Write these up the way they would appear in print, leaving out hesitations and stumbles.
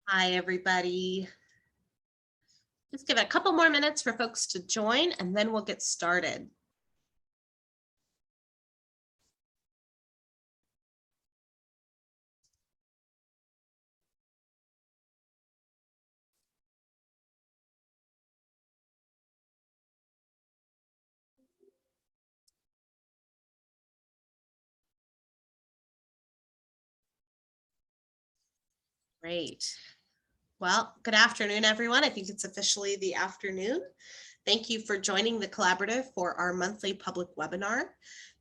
Hi, everybody. Just give it a couple more minutes for folks to join, and then we'll get started. Great. Well, good afternoon, everyone. I think it's officially the afternoon. Thank you for joining the collaborative for our monthly public webinar.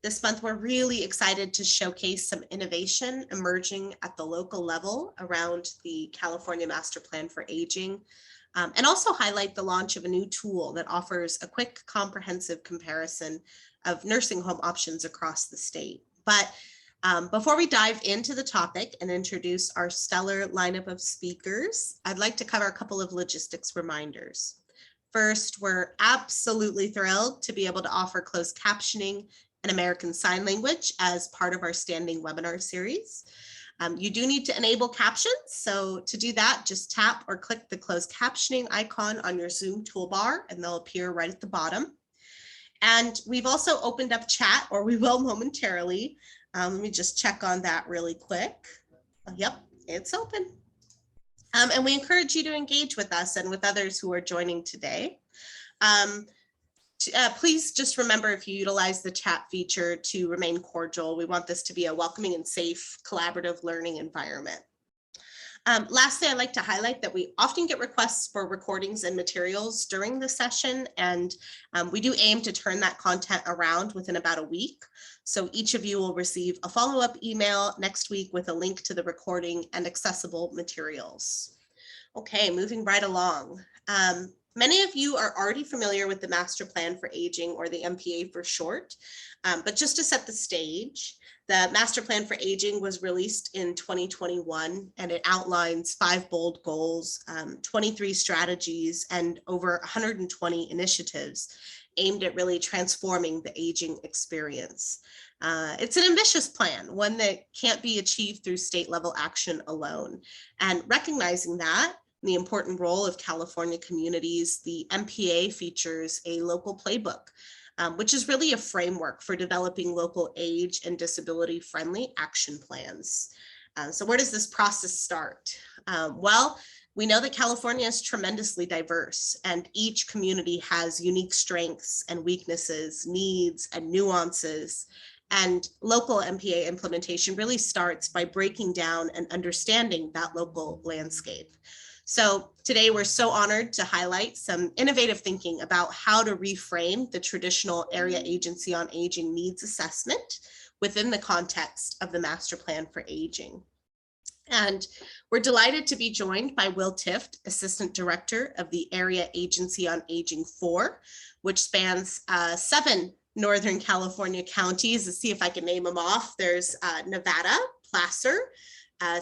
This month, we're really excited to showcase some innovation emerging at the local level around the California Master Plan for Aging, and also highlight the launch of a new tool that offers a quick, comprehensive comparison of nursing home options across the state. But before we dive into the topic and introduce our stellar lineup of speakers, I'd like to cover a couple of logistics reminders. First, we're absolutely thrilled to be able to offer closed captioning and American Sign Language as part of our standing webinar series. You do need to enable captions, so to do that, just tap or click the closed captioning icon on your Zoom toolbar and they'll appear right at the bottom. And we've also opened up chat, or we will momentarily. Let me just check on that really quick. Yep, it's open. And we encourage you to engage with us and with others who are joining today. Please just remember, if you utilize the chat feature, to remain cordial. We want this to be a welcoming and safe collaborative learning environment. Lastly, I'd like to highlight that we often get requests for recordings and materials during the session, and we do aim to turn that content around within about a week. So each of you will receive a follow-up email next week with a link to the recording and accessible materials. Okay, moving right along. Many of you are already familiar with the Master Plan for Aging, or the MPA for short, but just to set the stage, the Master Plan for Aging was released in 2021, and it outlines 5 bold goals, 23 strategies, and over 120 initiatives aimed at really transforming the aging experience. It's an ambitious plan, one that can't be achieved through state level action alone. And recognizing that, the important role of California communities, the MPA features a local playbook, which is really a framework for developing local age and disability friendly action plans. So where does this process start? Well, we know that California is tremendously diverse, and each community has unique strengths and weaknesses, needs and nuances. And local MPA implementation really starts by breaking down and understanding that local landscape. So today we're so honored to highlight some innovative thinking about how to reframe the traditional Area Agency on Aging needs assessment within the context of the Master Plan for Aging. And we're delighted to be joined by Will Tift, Assistant Director of the Area Agency on Aging 4, which spans 7 Northern California counties. Let's see if I can name them off. There's Nevada, Placer,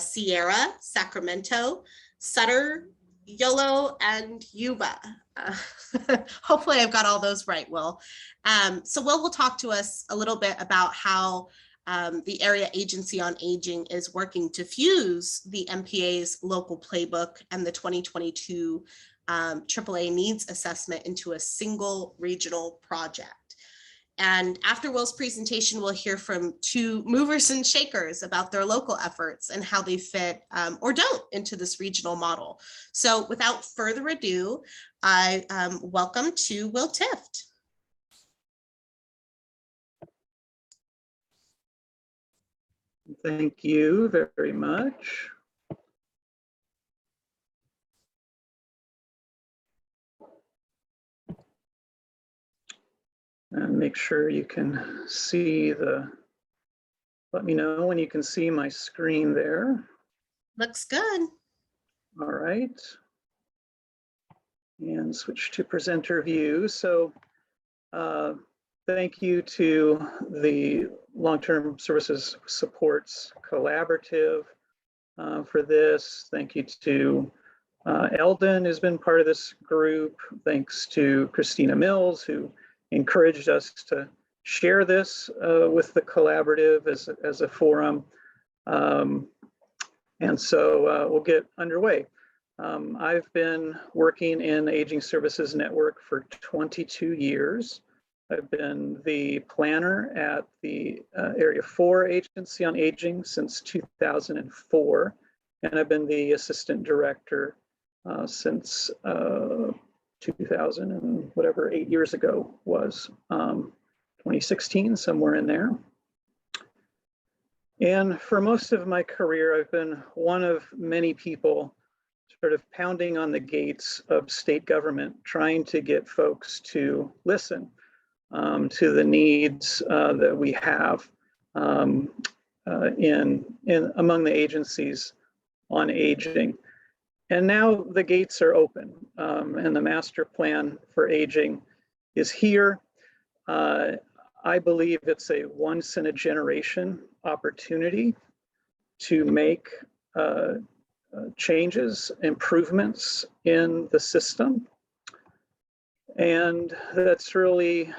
Sierra, Sacramento, Sutter, Yolo, and Yuba. Hopefully I've got all those right, Will. So Will talk to us a little bit about how the Area Agency on Aging is working to fuse the MPA's local playbook and the 2022 AAA needs assessment into a single regional project. And after Will's presentation, we'll hear from 2 movers and shakers about their local efforts and how they fit or don't into this regional model. So without further ado, I welcome to Will Tift. Thank you very much. And make sure you can see let me know when you can see my screen there. Looks good. All right. And switch to presenter view. So thank you to the Long-Term Services Supports Collaborative for this. Thank you to Eldon, who's been part of this group. Thanks to Christina Mills, who encouraged us to share this with the collaborative as a forum. And so we'll get underway. I've been working in the Aging Services Network for 22 years. I've been the planner at the Area 4 Agency on Aging since 2004, and I've been the assistant director since 2000 and whatever 8 years ago was, 2016, somewhere in there. And for most of my career, I've been one of many people sort of pounding on the gates of state government, trying to get folks to listen to the needs that we have among the agencies on aging. And now the gates are open, and the master plan for aging is here. I believe it's a once in a generation opportunity to make changes, improvements in the system. And that's really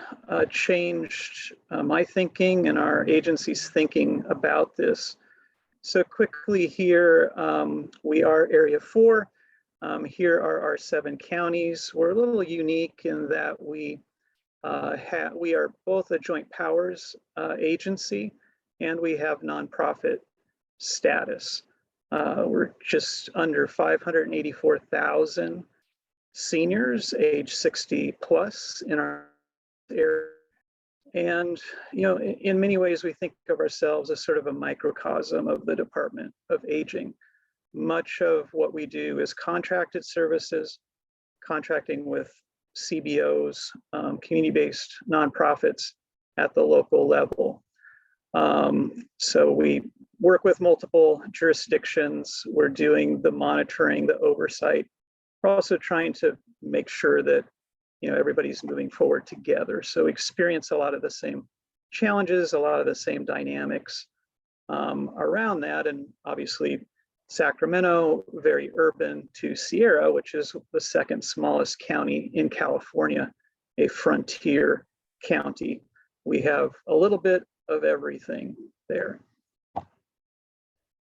changed my thinking and our agency's thinking about this. So quickly here, we are Area 4. Here are our 7 counties. We're a little unique in that we are both a joint powers agency and we have nonprofit status. We're just under 584,000 seniors age 60 plus in our area. And, you know, in many ways, we think of ourselves as sort of a microcosm of the Department of Aging. Much of what we do is contracted services, contracting with CBOs, community-based nonprofits at the local level. So we work with multiple jurisdictions. We're doing the monitoring, the oversight. We're also trying to make sure that, you know, everybody's moving forward together. So we experience a lot of the same challenges, a lot of the same dynamics around that. And obviously Sacramento, very urban, to Sierra, which is the second smallest county in California, a frontier county. We have a little bit of everything there.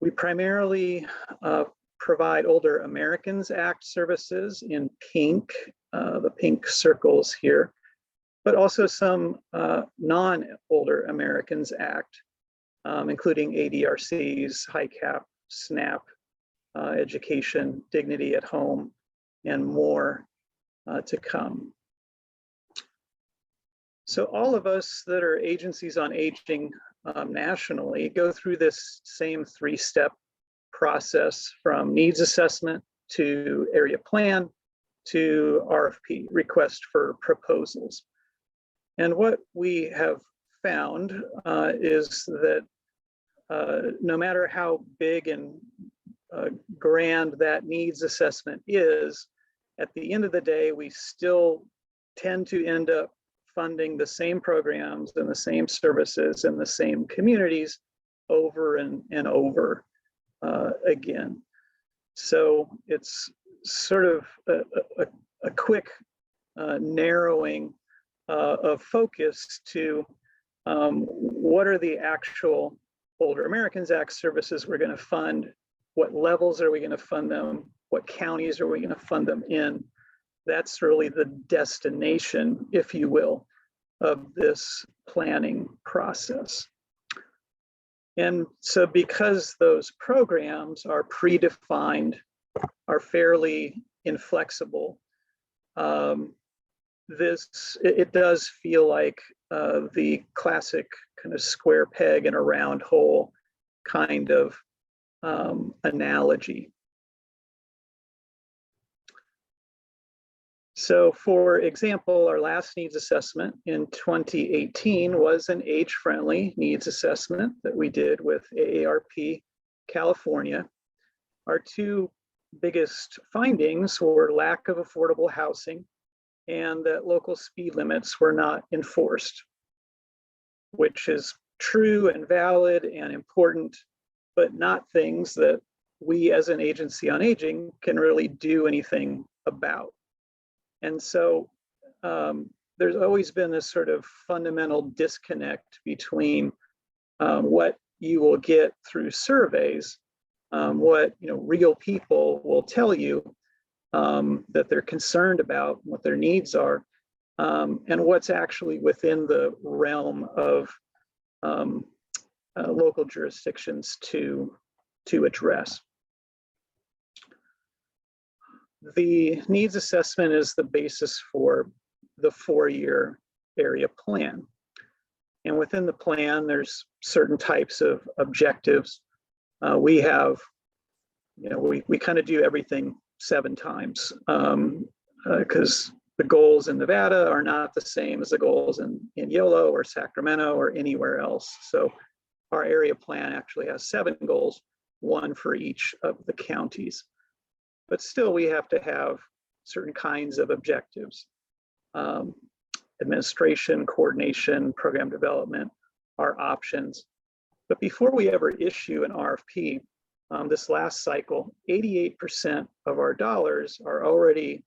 We primarily provide Older Americans Act services in pink, the pink circles here, but also some non-Older Americans Act, including ADRCs, HICAP, SNAP, education, dignity at home, and more to come. So all of us that are agencies on aging nationally go through this same 3-step process, from needs assessment to area plan to RFP, request for proposals. And what we have found is that no matter how big and grand that needs assessment is, at the end of the day, we still tend to end up funding the same programs and the same services in the same communities over and over again. So it's sort of a quick narrowing of focus to what are the actual Older Americans Act services we're going to fund, what levels are we going to fund them, what counties are we going to fund them in. That's really the destination, if you will, of this planning process. And so because those programs are predefined, are fairly inflexible, it does feel like the classic kind of square peg in a round hole kind of analogy. So for example, our last needs assessment in 2018 was an age-friendly needs assessment that we did with AARP California. Our 2 biggest findings were lack of affordable housing and that local speed limits were not enforced, which is true and valid and important, but not things that we as an agency on aging can really do anything about. And so there's always been this sort of fundamental disconnect between what you will get through surveys, what real people will tell you, that they're concerned about, what their needs are, and what's actually within the realm of local jurisdictions to address. The needs assessment is the basis for the 4-year area plan. And within the plan, there's certain types of objectives. We have, we kind of do everything 7 times because the goals in Nevada are not the same as the goals in Yolo or Sacramento or anywhere else. So our area plan actually has 7 goals, 1 for each of the counties. But still, we have to have certain kinds of objectives. Administration, coordination, program development are options. But before we ever issue an RFP, this last cycle, 88% of our dollars are already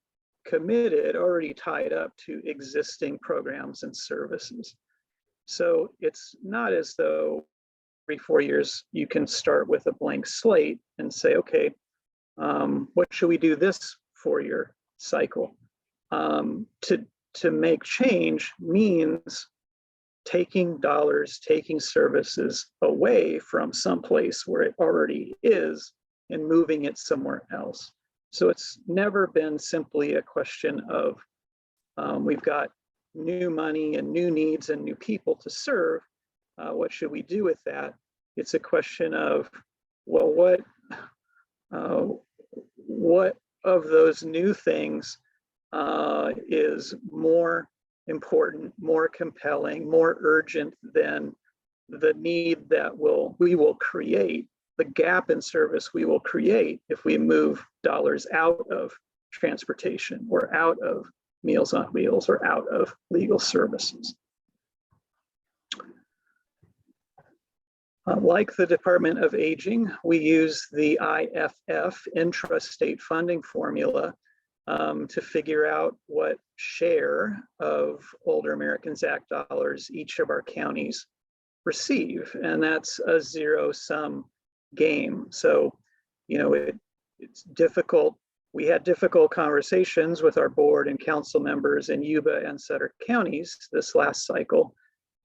committed, already tied up to existing programs and services. So it's not as though every 4 years you can start with a blank slate and say, okay, what should we do this 4-year cycle? To make change means taking dollars, taking services away from someplace where it already is and moving it somewhere else. So it's never been simply a question of we've got new money and new needs and new people to serve. What should we do with that? It's a question of, well, what of those new things is more important, more compelling, more urgent than the need that we will create, the gap in service we will create if we move dollars out of transportation or out of Meals on Wheels or out of legal services. Like the Department of Aging, we use the IFF, intrastate funding formula, to figure out what share of Older Americans Act dollars each of our counties receive. And that's a zero-sum game. So, it's difficult. We had difficult conversations with our board and council members in Yuba and Sutter counties this last cycle,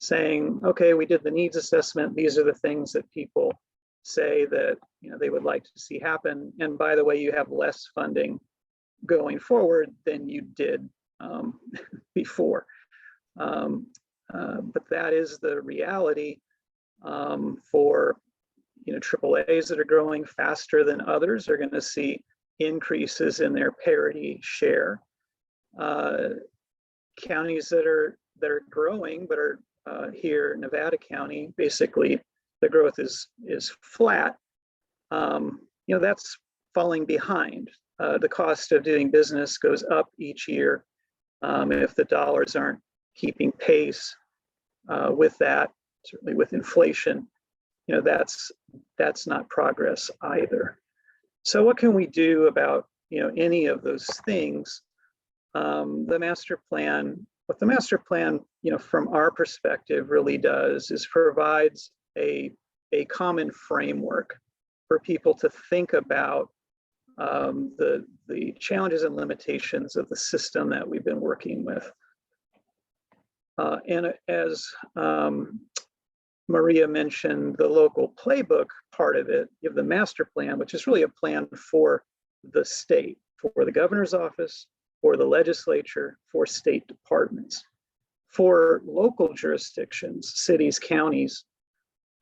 saying, okay, we did the needs assessment. These are the things that people say that they would like to see happen. And by the way, you have less funding going forward than you did before. But that is the reality for AAAs that are growing faster than others are going to see increases in their parity share. Counties that are growing but are here in Nevada County, basically the growth is flat. That's falling behind. The cost of doing business goes up each year. If the dollars aren't keeping pace with that, certainly with inflation, that's not progress either. So what can we do about any of those things? The master plan, what the master plan, from our perspective really does is provides a common framework for people to think about the challenges and limitations of the system that we've been working with. And as Maria mentioned, the local playbook part of it, you have the master plan, which is really a plan for the state, for the governor's office, for the legislature, for state departments. For local jurisdictions, cities, counties,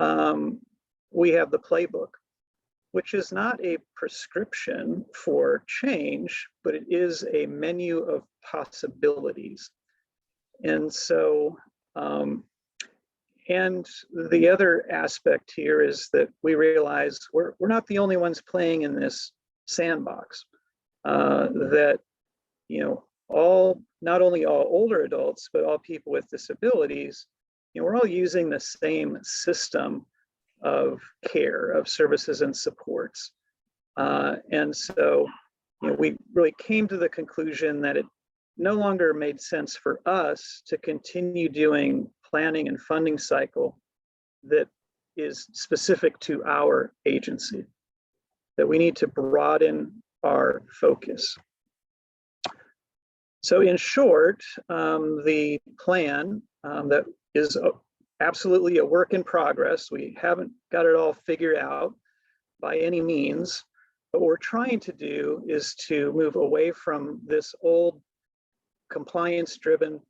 we have the playbook, which is not a prescription for change, but it is a menu of possibilities. And so, and the other aspect here is that we realize we're not the only ones playing in this sandbox. That not only all older adults, but all people with disabilities, we're all using the same system of care, of services and supports. And so, we really came to the conclusion that it no longer made sense for us to continue doing planning and funding cycle that is specific to our agency, that we need to broaden our focus. So in short, the plan that is absolutely a work in progress. We haven't got it all figured out by any means, but what we're trying to do is to move away from this old compliance-driven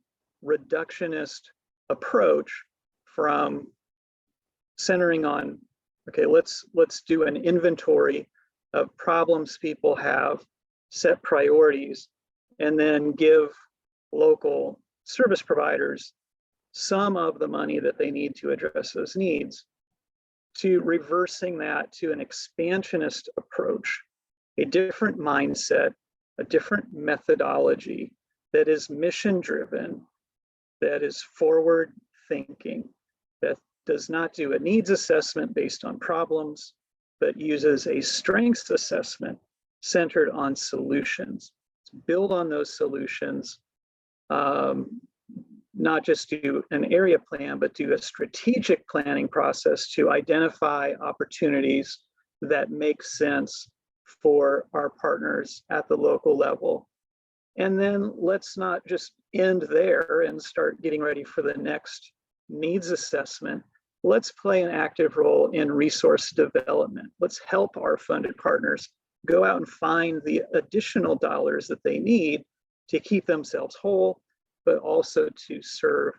reductionist approach from centering on, okay, let's do an inventory of problems people have, set priorities, and then give local service providers some of the money that they need to address those needs, to reversing that to an expansionist approach, a different mindset, a different methodology that is mission-driven, that is forward thinking, that does not do a needs assessment based on problems, but uses a strengths assessment centered on solutions. Build on those solutions, not just do an area plan, but do a strategic planning process to identify opportunities that make sense for our partners at the local level. And then let's not just end there and start getting ready for the next needs assessment. Let's play an active role in resource development. Let's help our funded partners go out and find the additional dollars that they need to keep themselves whole, but also to serve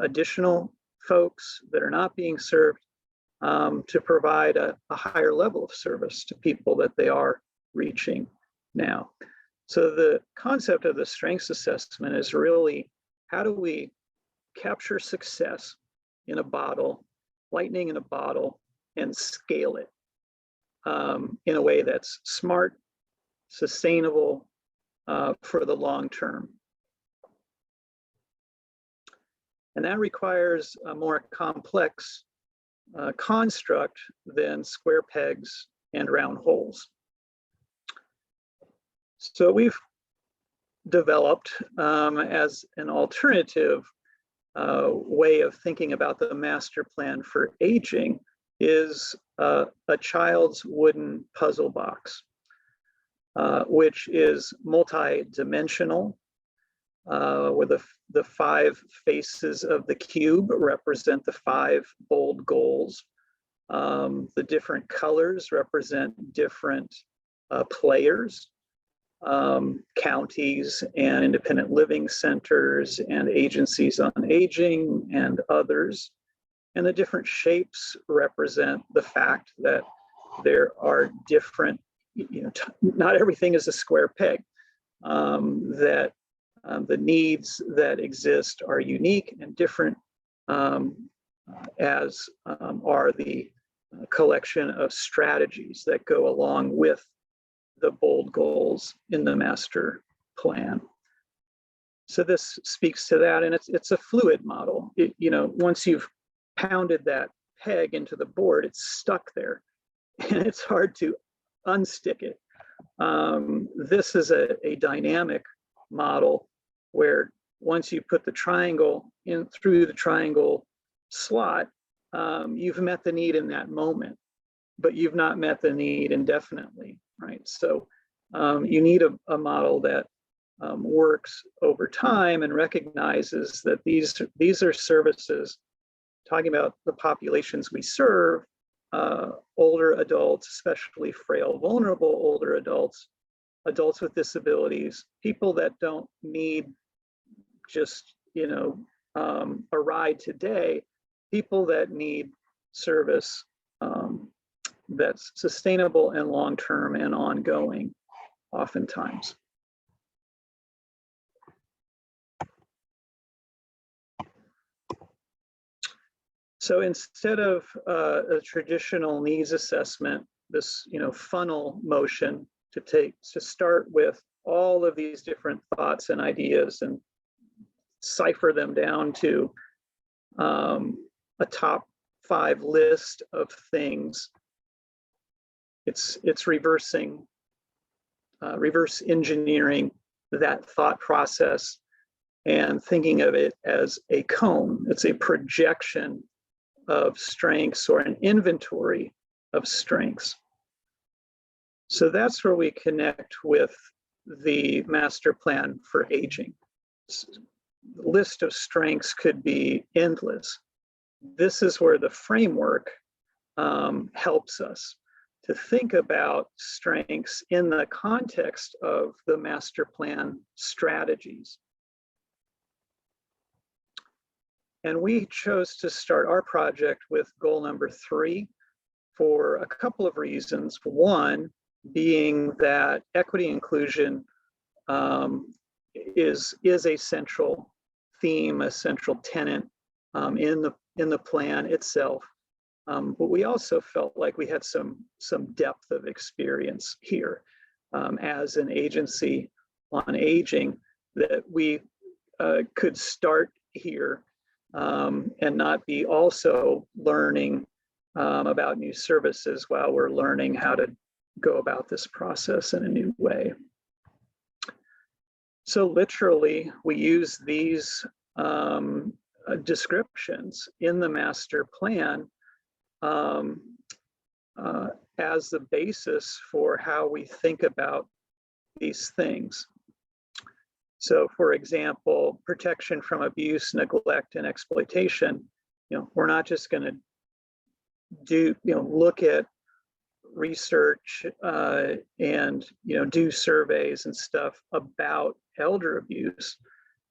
additional folks that are not being served, to provide a higher level of service to people that they are reaching now. So the concept of the strengths assessment is really, how do we capture success in a bottle, lightning in a bottle, and scale it in a way that's smart, sustainable for the long term. And that requires a more complex construct than square pegs and round holes. So we've developed as an alternative way of thinking about the master plan for aging is a child's wooden puzzle box, which is multi-dimensional, where the 5 faces of the cube represent the 5 bold goals. The different colors represent different players, counties and independent living centers and agencies on aging and others. And the different shapes represent the fact that there are different, not everything is a square peg, that the needs that exist are unique and different, as are the collection of strategies that go along with the bold goals in the master plan. So this speaks to that, and it's a fluid model. Once you've pounded that peg into the board, it's stuck there, and it's hard to unstick it. This is a dynamic model where once you put the triangle in through the triangle slot, you've met the need in that moment, but you've not met the need indefinitely, right? So you need a model that works over time and recognizes that these are services, talking about the populations we serve, older adults, especially frail, vulnerable older adults, adults with disabilities, people that don't need just, a ride today, people that need service that's sustainable and long-term and ongoing, oftentimes. So instead of a traditional needs assessment, this funnel motion to start with all of these different thoughts and ideas and cipher them down to a top 5 list of things, it's reverse engineering that thought process and thinking of it as a cone. It's a projection of strengths or an inventory of strengths. So that's where we connect with the master plan for aging. The list of strengths could be endless. This is where the framework helps us to think about strengths in the context of the master plan strategies. And we chose to start our project with goal number 3 for a couple of reasons. One being that equity inclusion is a central theme, a central tenet in the plan itself. But we also felt like we had some depth of experience here as an agency on aging, that we could start here and not be also learning about new services while we're learning how to go about this process in a new way. So literally, we use these descriptions in the master plan as the basis for how we think about these things. So for example, protection from abuse, neglect, and exploitation, we're not just going to look at research and do surveys and stuff about elder abuse.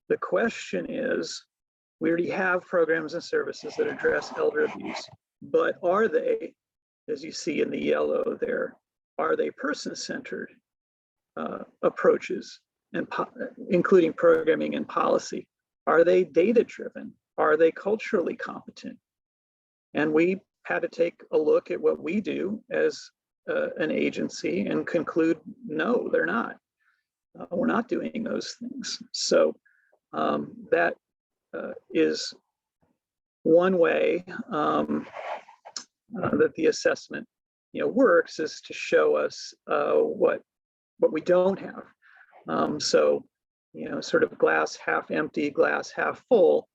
The question is, we already have programs and services that address elder abuse, but are they, as you see in the yellow there, are they person-centered approaches, and including programming and policy? Are they data-driven? Are they culturally competent? And we had to take a look at what we do as an agency and conclude, no, they're not. We're not doing those things. So that is one way that the assessment works, is to show us what we don't have. So sort of glass half empty, glass half full.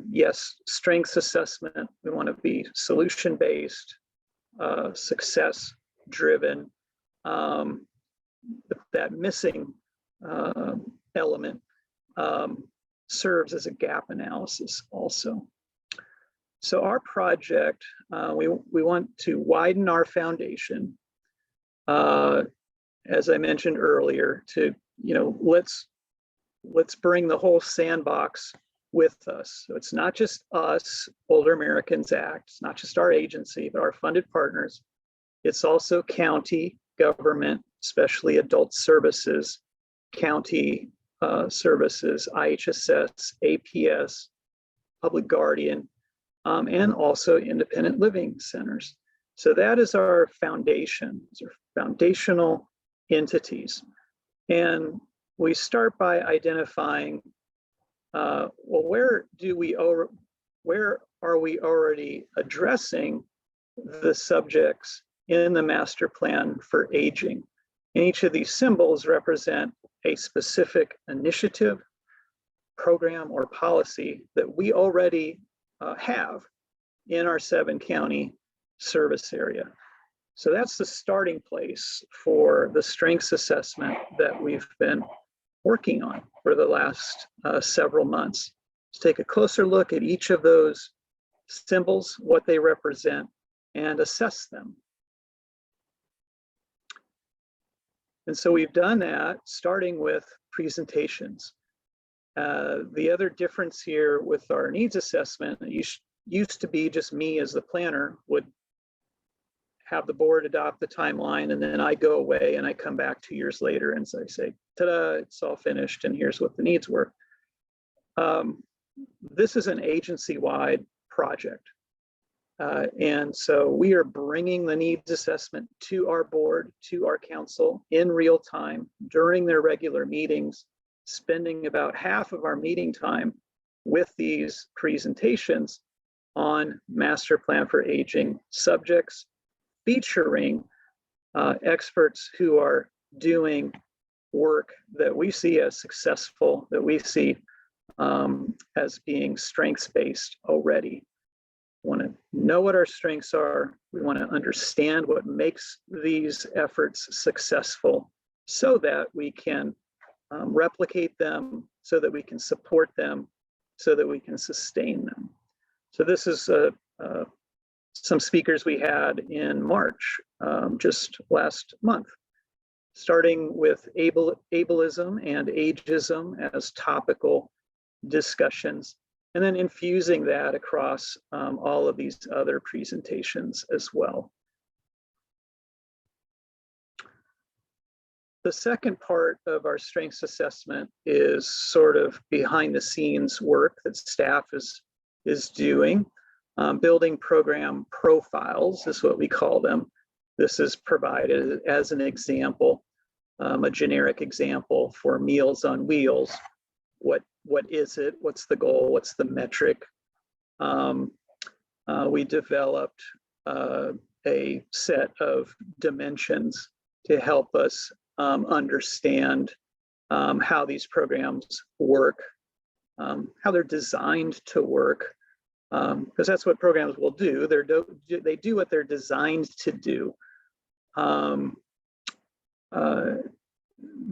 Yes, strengths assessment, we want to be solution-based, success-driven. That missing element serves as a gap analysis also. So our project, we want to widen our foundation, as I mentioned earlier, to let's bring the whole sandbox with us. So it's not just us, Older Americans Act, it's not just our agency, but our funded partners. It's also county government, especially adult services, county services, IHSS, APS, public guardian, and also independent living centers. So that is our foundation, these are foundational entities. And we start by identifying, well, where are we already addressing the subjects in the master plan for aging? And each of these symbols represent a specific initiative, program, or policy that we already have in our 7-county service area. So that's the starting place for the strengths assessment that we've been working on for the last several months. Let's take a closer look at each of those symbols, what they represent, and assess them. And so we've done that starting with presentations. The other difference here with our needs assessment, it used to be just me as the planner would have the board adopt the timeline, and then I go away and I come back 2 years later and I say, ta-da, it's all finished and here's what the needs were. This is an agency-wide project. And so we are bringing the needs assessment to our board, to our council in real time during their regular meetings, spending about half of our meeting time with these presentations on master plan for aging subjects, featuring experts who are doing work that we see as successful, that we see as being strengths-based already. We want to know what our strengths are. We want to understand what makes these efforts successful so that we can replicate them, so that we can support them, so that we can sustain them. So this is some speakers we had in March, just last month, starting with ableism and ageism as topical discussions, and then infusing that across all of these other presentations as well. The second part of our strengths assessment is sort of behind the scenes work that staff is doing. Building program profiles is what we call them. This is provided as an example, a generic example for Meals on Wheels. What is it? What's the goal? What's the metric? We developed a set of dimensions to help us understand how these programs work, how they're designed to work, because that's what programs will do. They do what they're designed to do.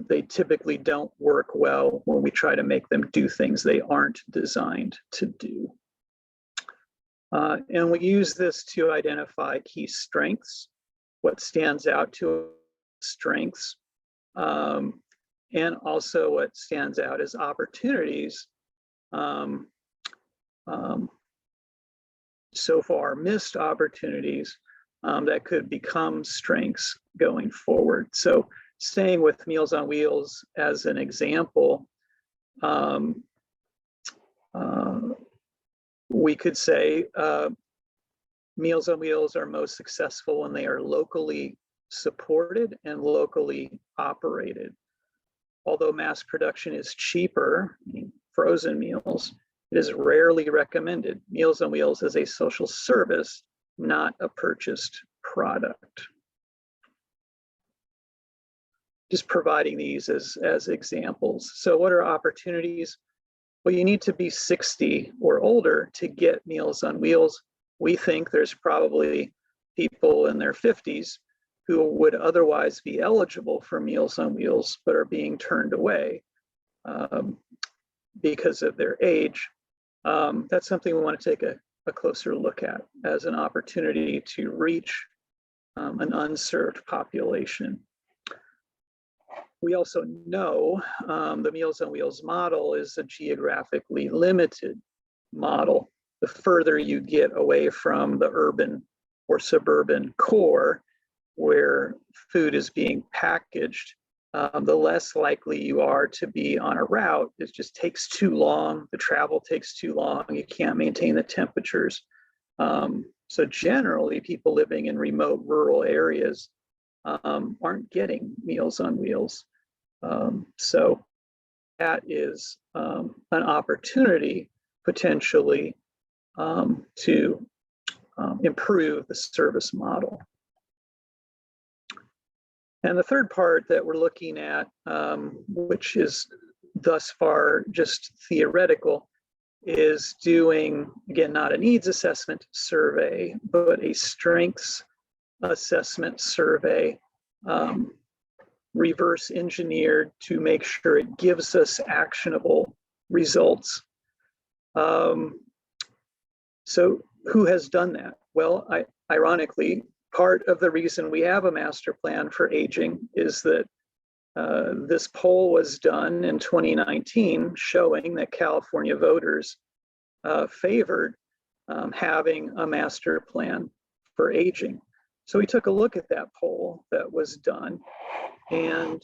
They typically don't work well when we try to make them do things they aren't designed to do. And we use this to identify key strengths, what stands out to strengths, and also what stands out as opportunities. So far missed opportunities that could become strengths going forward. So staying with Meals on Wheels as an example, we could say Meals on Wheels are most successful when they are locally supported and locally operated. Although mass production is cheaper, frozen meals, it is rarely recommended. Meals on Wheels is a social service, not a purchased product. Just providing these as examples. So what are opportunities? Well, you need to be 60 or older to get Meals on Wheels. We think there's probably people in their 50s who would otherwise be eligible for Meals on Wheels, but are being turned away because of their age. That's something we want to take a closer look at as an opportunity to reach an unserved population. We also know the Meals on Wheels model is a geographically limited model. The further you get away from the urban or suburban core where food is being packaged, the less likely you are to be on a route. It just takes too long. The travel takes too long. You can't maintain the temperatures. So generally, people living in remote rural areas aren't getting Meals on Wheels. So that is an opportunity potentially to improve the service model. And the third part that we're looking at, which is thus far just theoretical, is doing, again, not a needs assessment survey, but a strengths assessment survey, reverse engineered to make sure it gives us actionable results. So who has done that? Well, ironically, part of the reason we have a master plan for aging is that this poll was done in 2019 showing that California voters favored having a master plan for aging. So we took a look at that poll that was done, and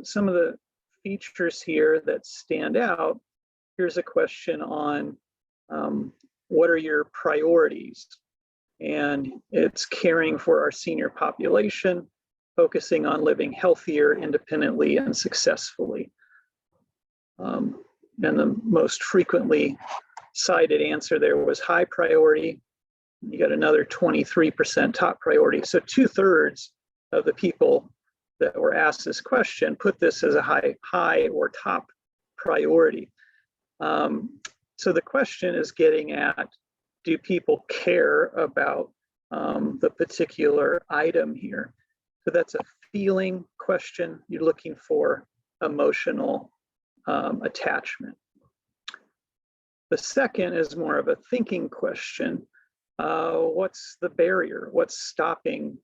some of the features here that stand out. Here's a question on what are your priorities? And it's caring for our senior population, focusing on living healthier, independently, and successfully. And the most frequently cited answer there was high priority. You got another 23% top priority. So 2/3 of the people that were asked this question put this as a high or top priority. So the question is getting at, do people care about the particular item here? So that's a feeling question, you're looking for emotional attachment. The second is more of a thinking question. What's the barrier? What's stopping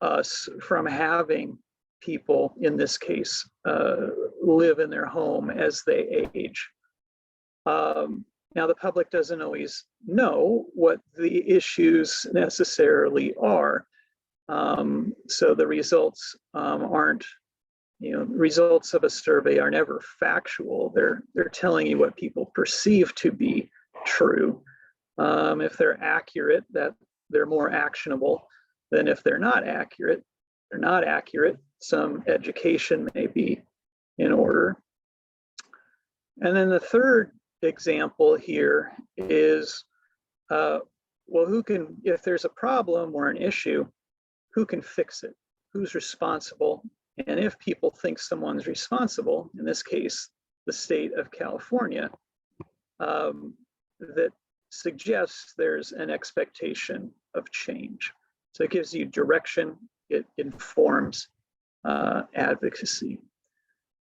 us from having people, in this case, live in their home as they age? Now, the public doesn't always know what the issues necessarily are. So the results aren't, results of a survey are never factual. They're telling you what people perceive to be true. If they're accurate, that they're more actionable than if they're not accurate. They're not accurate. Some education may be in order. And then the third example here is, well, who can, if there's a problem or an issue, who can fix it? Who's responsible? And if people think someone's responsible, in this case, the state of California, that suggests there's an expectation of change. So it gives you direction, it informs advocacy.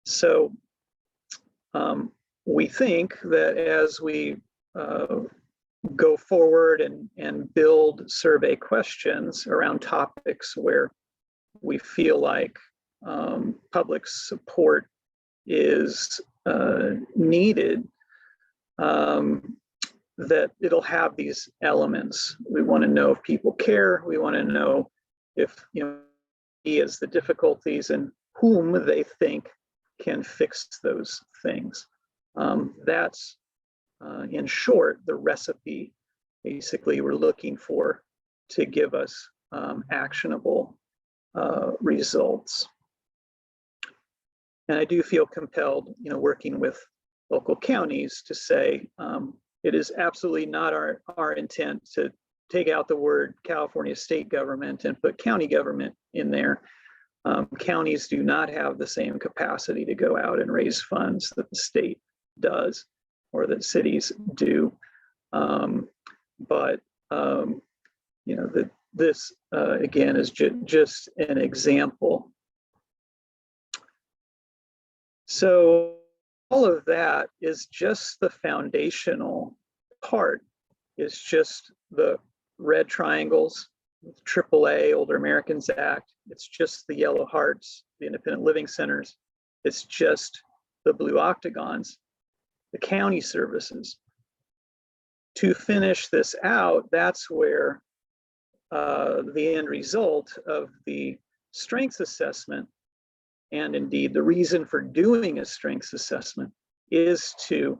So we think that as we go forward and build survey questions around topics where we feel like public support is needed, that it'll have these elements. We want to know if people care. We want to know if, is the difficulties and whom they think can fix those things. That's, in short, the recipe basically we're looking for to give us actionable results. And I do feel compelled, working with local counties to say it is absolutely not our intent to take out the word California state government and put county government in there. Counties do not have the same capacity to go out and raise funds that the state does or that cities do. This again is just an example. So all of that is just the foundational part. It's just the red triangles, AAA, Older Americans Act. It's just the yellow hearts, the independent living centers. It's just the blue octagons, the county services. To finish this out, that's where the end result of the strengths assessment, and indeed the reason for doing a strengths assessment, is to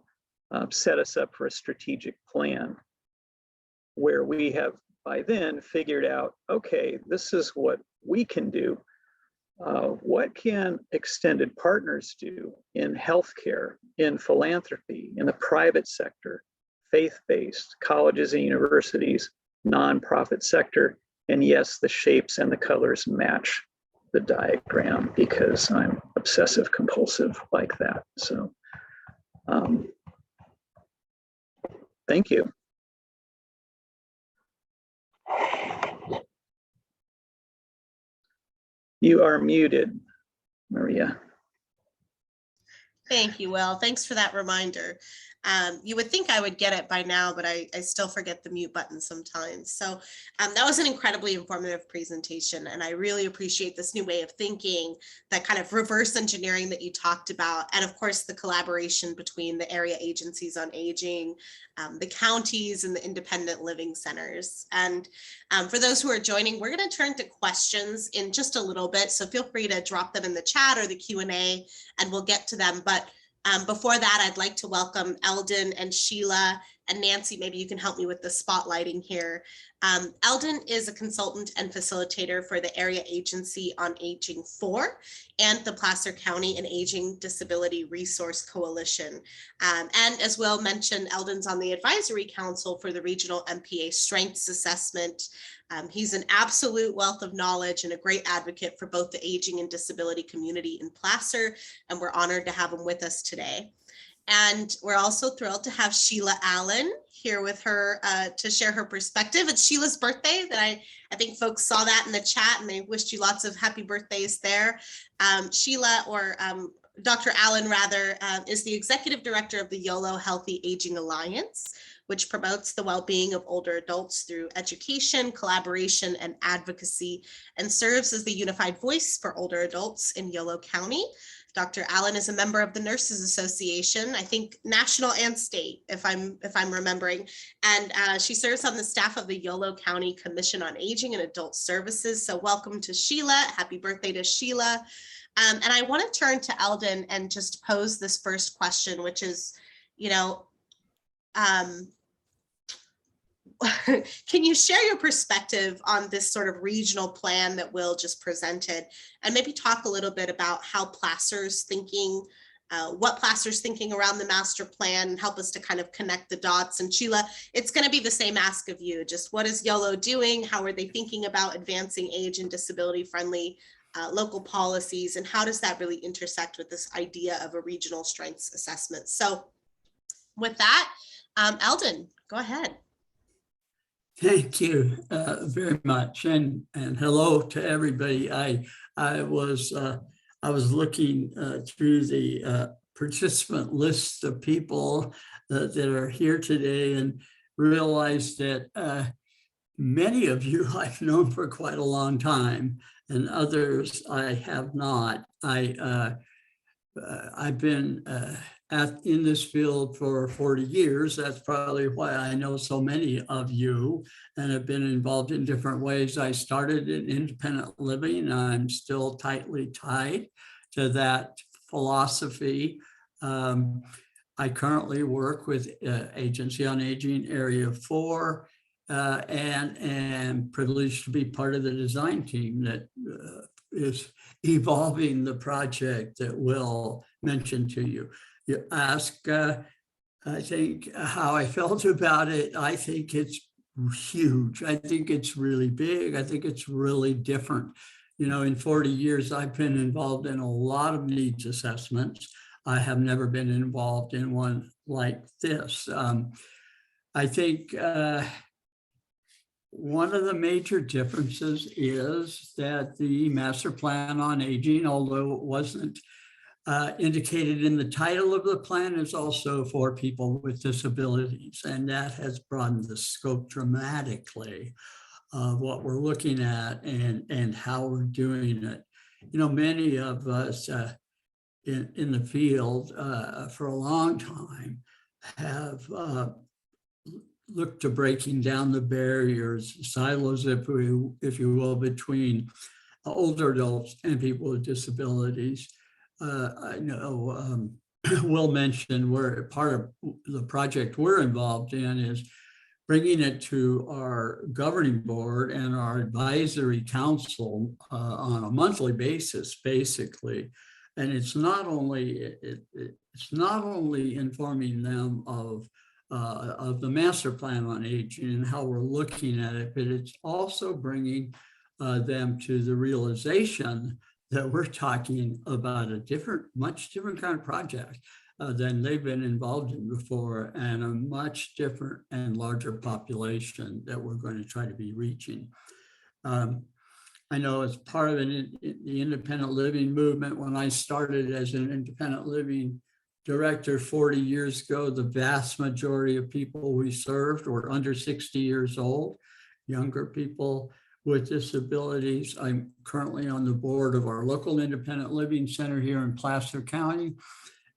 set us up for a strategic plan where we have by then figured out, okay, this is what we can do. What can extended partners do in healthcare, in philanthropy, in the private sector, faith-based, colleges and universities, nonprofit sector, and yes, the shapes and the colors match the diagram because I'm obsessive compulsive like that. So thank you. You are muted, Maria. Thank you, Will. Thanks for that reminder. You would think I would get it by now, but I still forget the mute button sometimes. So that was an incredibly informative presentation, and I really appreciate this new way of thinking, that kind of reverse engineering that you talked about, and of course the collaboration between the area agencies on aging, the counties, and the independent living centers. And for those who are joining, we're going to turn to questions in just a little bit, so feel free to drop them in the chat or the Q&A, and we'll get to them. But before that, I'd like to welcome Eldon and Sheila and Nancy. Maybe you can help me with the spotlighting here. Eldon is a consultant and facilitator for the Area Agency on Aging 4 and the Placer County and Aging Disability Resource Coalition. And as Will mentioned, Eldon's on the Advisory Council for the Regional MPA Strengths Assessment. He's an absolute wealth of knowledge and a great advocate for both the aging and disability community in Placer, and we're honored to have him with us today. And we're also thrilled to have Sheila Allen here with her to share her perspective. It's Sheila's birthday that I think folks saw that in the chat and they wished you lots of happy birthdays there. Sheila, or Dr. Allen rather, is the executive director of the Yolo Healthy Aging Alliance, which promotes the well-being of older adults through education, collaboration, and advocacy, and serves as the unified voice for older adults in Yolo County. Dr. Allen is a member of the Nurses Association, I think national and state, if I'm remembering, and she serves on the staff of the Yolo County Commission on Aging and Adult Services. So welcome to Sheila. Happy birthday to Sheila. And I want to turn to Eldon and just pose this first question, which is, you know, can you share your perspective on this sort of regional plan that Will just presented, and maybe talk a little bit about how Placer's thinking, what Placer's thinking around the master plan, and help us to kind of connect the dots. And Sheila, it's going to be the same ask of you. Just what is Yolo doing? How are they thinking about advancing age and disability friendly local policies? And how does that really intersect with this idea of a regional strengths assessment? So with that, Eldon, go ahead. Thank you very much, and hello to everybody. I was looking through the participant list of people that are here today and realized that many of you I've known for quite a long time, and others I have not. I've been in this field for 40 years. That's probably why I know so many of you and have been involved in different ways. I started in independent living. I'm still tightly tied to that philosophy. I currently work with Agency on Aging Area 4 and am privileged to be part of the design team that is evolving the project that Will mentioned to you. You ask, I think, how I felt about it. I think it's huge. I think it's really big. I think it's really different. You know, in 40 years, I've been involved in a lot of needs assessments. I have never been involved in one like this. I think one of the major differences is that the Master Plan on Aging, although it wasn't indicated in the title of the plan, is also for people with disabilities, and that has broadened the scope dramatically of what we're looking at and how we're doing it. You know, many of us in the field for a long time have looked to breaking down the barriers, silos, if you will, between older adults and people with disabilities. I know Will mentioned where part of the project we're involved in is bringing it to our governing board and our advisory council on a monthly basis, basically. And it's not only informing them of the master plan on aging and how we're looking at it, but it's also bringing them to the realization that we're talking about a much different kind of project than they've been involved in before, and a much different and larger population that we're going to try to be reaching. I know as part of the independent living movement, when I started as an independent living director 40 years ago, the vast majority of people we served were under 60 years old, younger people with disabilities. I'm currently on the board of our local independent living center here in Placer County.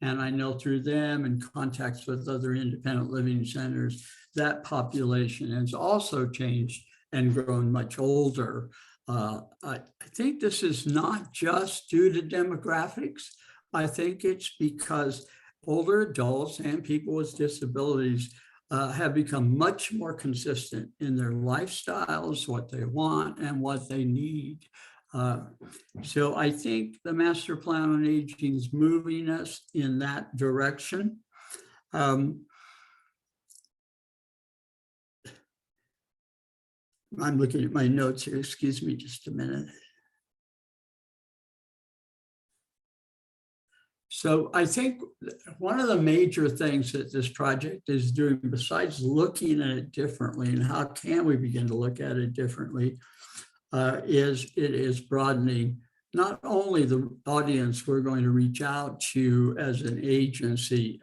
And I know through them and contacts with other independent living centers, that population has also changed and grown much older. I think this is not just due to demographics. I think it's because older adults and people with disabilities have become much more consistent in their lifestyles, what they want and what they need. So I think the Master Plan on Aging is moving us in that direction. I'm looking at my notes here, excuse me just a minute. So I think one of the major things that this project is doing, besides looking at it differently and how can we begin to look at it differently, is it is broadening not only the audience we're going to reach out to as an agency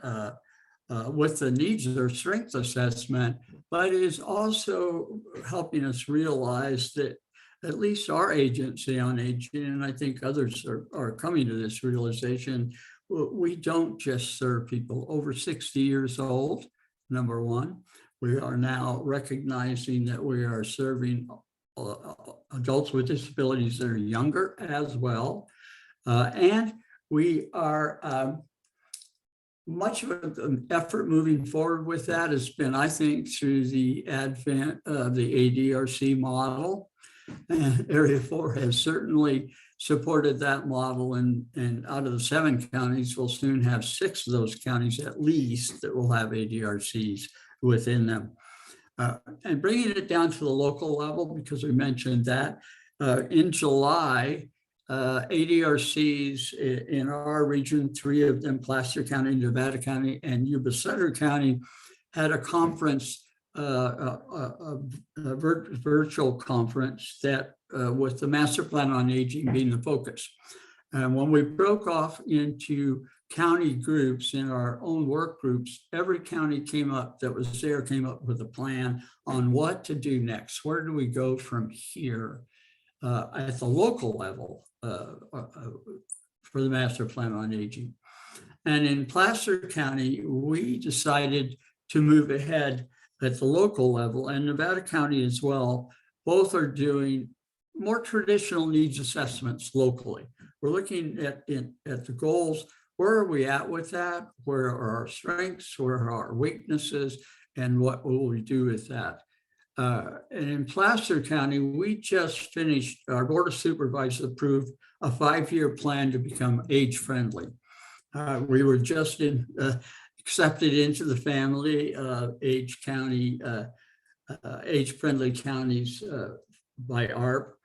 with the needs or strength assessment, but it is also helping us realize that at least our agency on aging, and I think others are coming to this realization, we don't just serve people over 60 years old, number one. We are now recognizing that we are serving adults with disabilities that are younger as well. And we are, much of an effort moving forward with that has been, I think, through the advent of the ADRC model. And Area 4 has certainly supported that model, and out of the 7 counties, we'll soon have 6 of those counties at least that will have ADRCs within them. And bringing it down to the local level, because we mentioned that, in July, ADRCs in our region, 3 of them, Placer County, Nevada County, and Yuba Sutter County, had a conference, a virtual conference that with the master plan on aging being the focus. And when we broke off into county groups in our own work groups, every county came up with a plan on what to do next. Where do we go from here at the local level for the master plan on aging? And in Placer County, we decided to move ahead at the local level, and Nevada County as well. Both are doing more traditional needs assessments locally. We're looking at the goals. Where are we at with that? Where are our strengths? Where are our weaknesses? And what will we do with that? And in Placer County, we just finished, our Board of Supervisors approved a 5-year plan to become age-friendly. We were just accepted into the family of age-friendly counties by ARP.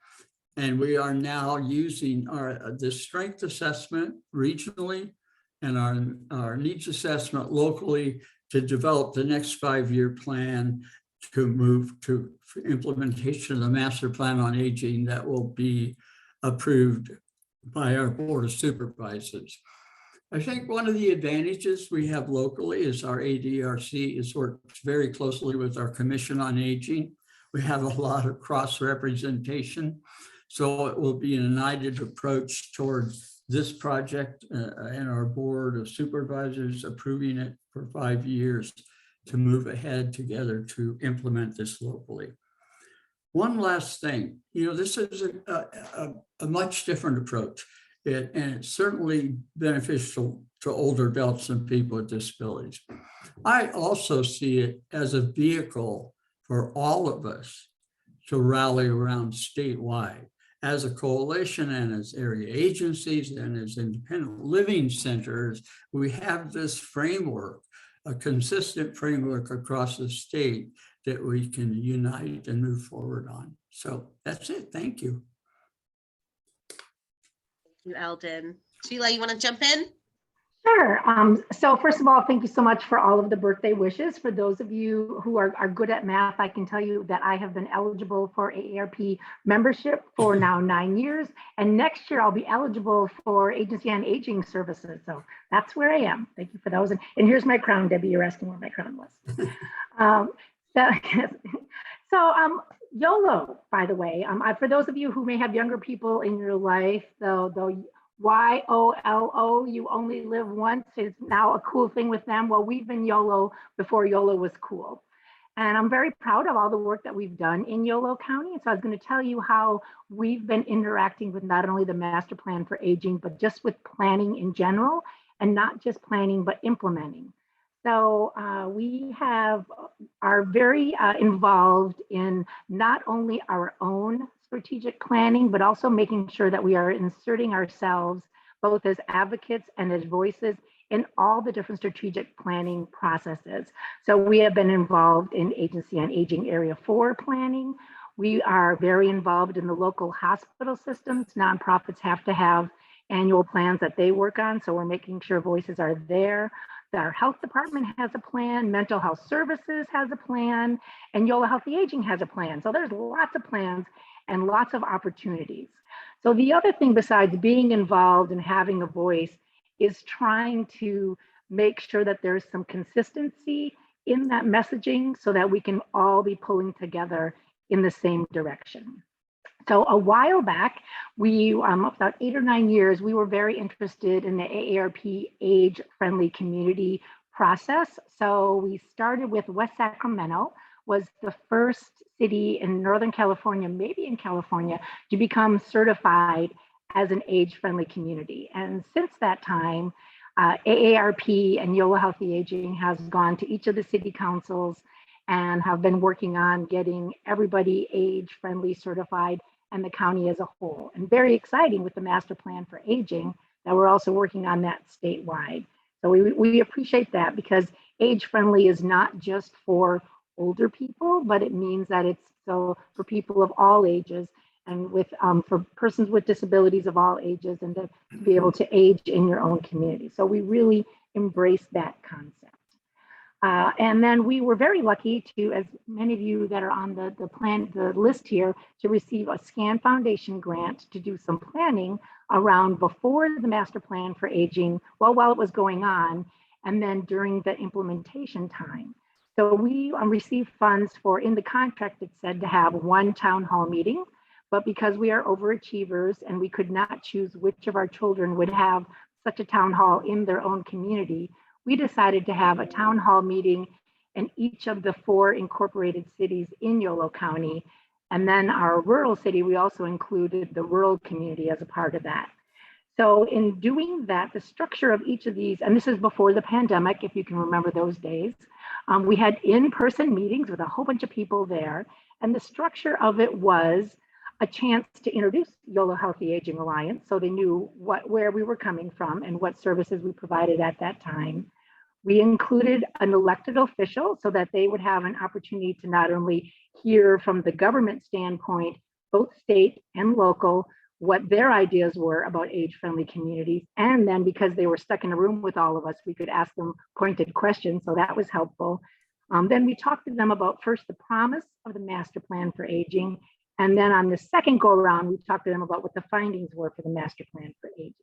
And we are now using the strength assessment regionally and our needs assessment locally to develop the next 5-year plan to move to implementation of the master plan on aging that will be approved by our Board of Supervisors. I think one of the advantages we have locally is our ADRC works very closely with our Commission on Aging. We have a lot of cross-representation. So it will be a united approach towards this project and our Board of Supervisors approving it for 5 years to move ahead together to implement this locally. One last thing, this is a much different approach, and it's certainly beneficial to older adults and people with disabilities. I also see it as a vehicle for all of us to rally around statewide. As a coalition and as area agencies and as independent living centers, we have this framework, a consistent framework across the state that we can unite and move forward on. So that's it. Thank you. Thank you, Eldon. Sheila, you want to jump in? Sure. So first of all, thank you so much for all of the birthday wishes. For those of you who are good at math, I can tell you that I have been eligible for AARP membership for now 9 years. And next year I'll be eligible for Agency on Aging services. So that's where I am. Thank you for those. And here's my crown, Debbie. You're asking where my crown was. YOLO, by the way, for those of you who may have younger people in your life, though YOLO, you only live once, is now a cool thing with them. Well, we've been YOLO before YOLO was cool. And I'm very proud of all the work that we've done in Yolo County. And so I was going to tell you how we've been interacting with not only the master plan for aging, but just with planning in general, and not just planning, but implementing. So we are very involved in not only our own strategic planning, but also making sure that we are inserting ourselves both as advocates and as voices in all the different strategic planning processes. So we have been involved in Agency on Aging Area 4 planning. We are very involved in the local hospital systems. Nonprofits have to have annual plans that they work on. So we're making sure voices are there. Our health department has a plan, mental health services has a plan, and Yolo Healthy Aging has a plan. So there's lots of plans and lots of opportunities. So the other thing besides being involved and having a voice is trying to make sure that there's some consistency in that messaging so that we can all be pulling together in the same direction. So a while back, we, about 8 or 9 years, we were very interested in the AARP age-friendly community process. So we started with West Sacramento, was the first city in Northern California, maybe in California, to become certified as an age-friendly community. And since that time, AARP and Yolo Healthy Aging has gone to each of the city councils and have been working on getting everybody age-friendly certified and the county as a whole. And very exciting with the master plan for aging that we're also working on that statewide. So we appreciate that because age-friendly is not just for older people, but it means that it's so for people of all ages and with for persons with disabilities of all ages and to be able to age in your own community. So we really embrace that concept. And then we were very lucky to, as many of you that are on the list here, to receive a SCAN Foundation grant to do some planning around before the master plan for aging, well, while it was going on, and then during the implementation time. So we received funds for, in the contract, it said to have one town hall meeting, but because we are overachievers and we could not choose which of our children would have such a town hall in their own community, we decided to have a town hall meeting in each of the 4 incorporated cities in Yolo County. And then our rural city, we also included the rural community as a part of that. So in doing that, the structure of each of these, and this is before the pandemic, if you can remember those days, we had in-person meetings with a whole bunch of people there. And the structure of it was a chance to introduce Yolo Healthy Aging Alliance so they knew where we were coming from and what services we provided at that time. We included an elected official so that they would have an opportunity to not only hear from the government standpoint, both state and local, what their ideas were about age-friendly communities. And then because they were stuck in a room with all of us, we could ask them pointed questions. So that was helpful. Then we talked to them about first the promise of the master plan for aging. And then on the second go around, we talked to them about what the findings were for the master plan for aging.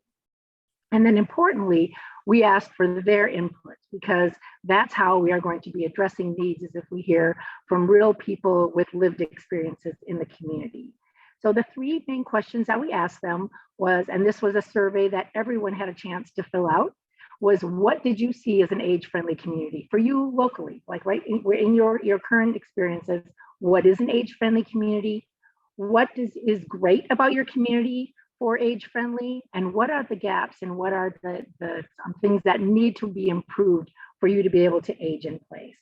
And then importantly, we asked for their input because that's how we are going to be addressing needs, is if we hear from real people with lived experiences in the community. So the 3 main questions that we asked them was, and this was a survey that everyone had a chance to fill out, was what did you see as an age-friendly community for you locally? Like right in your current experiences, what is an age-friendly community? What is great about your community for age-friendly, and what are the gaps and what are the things that need to be improved for you to be able to age in place?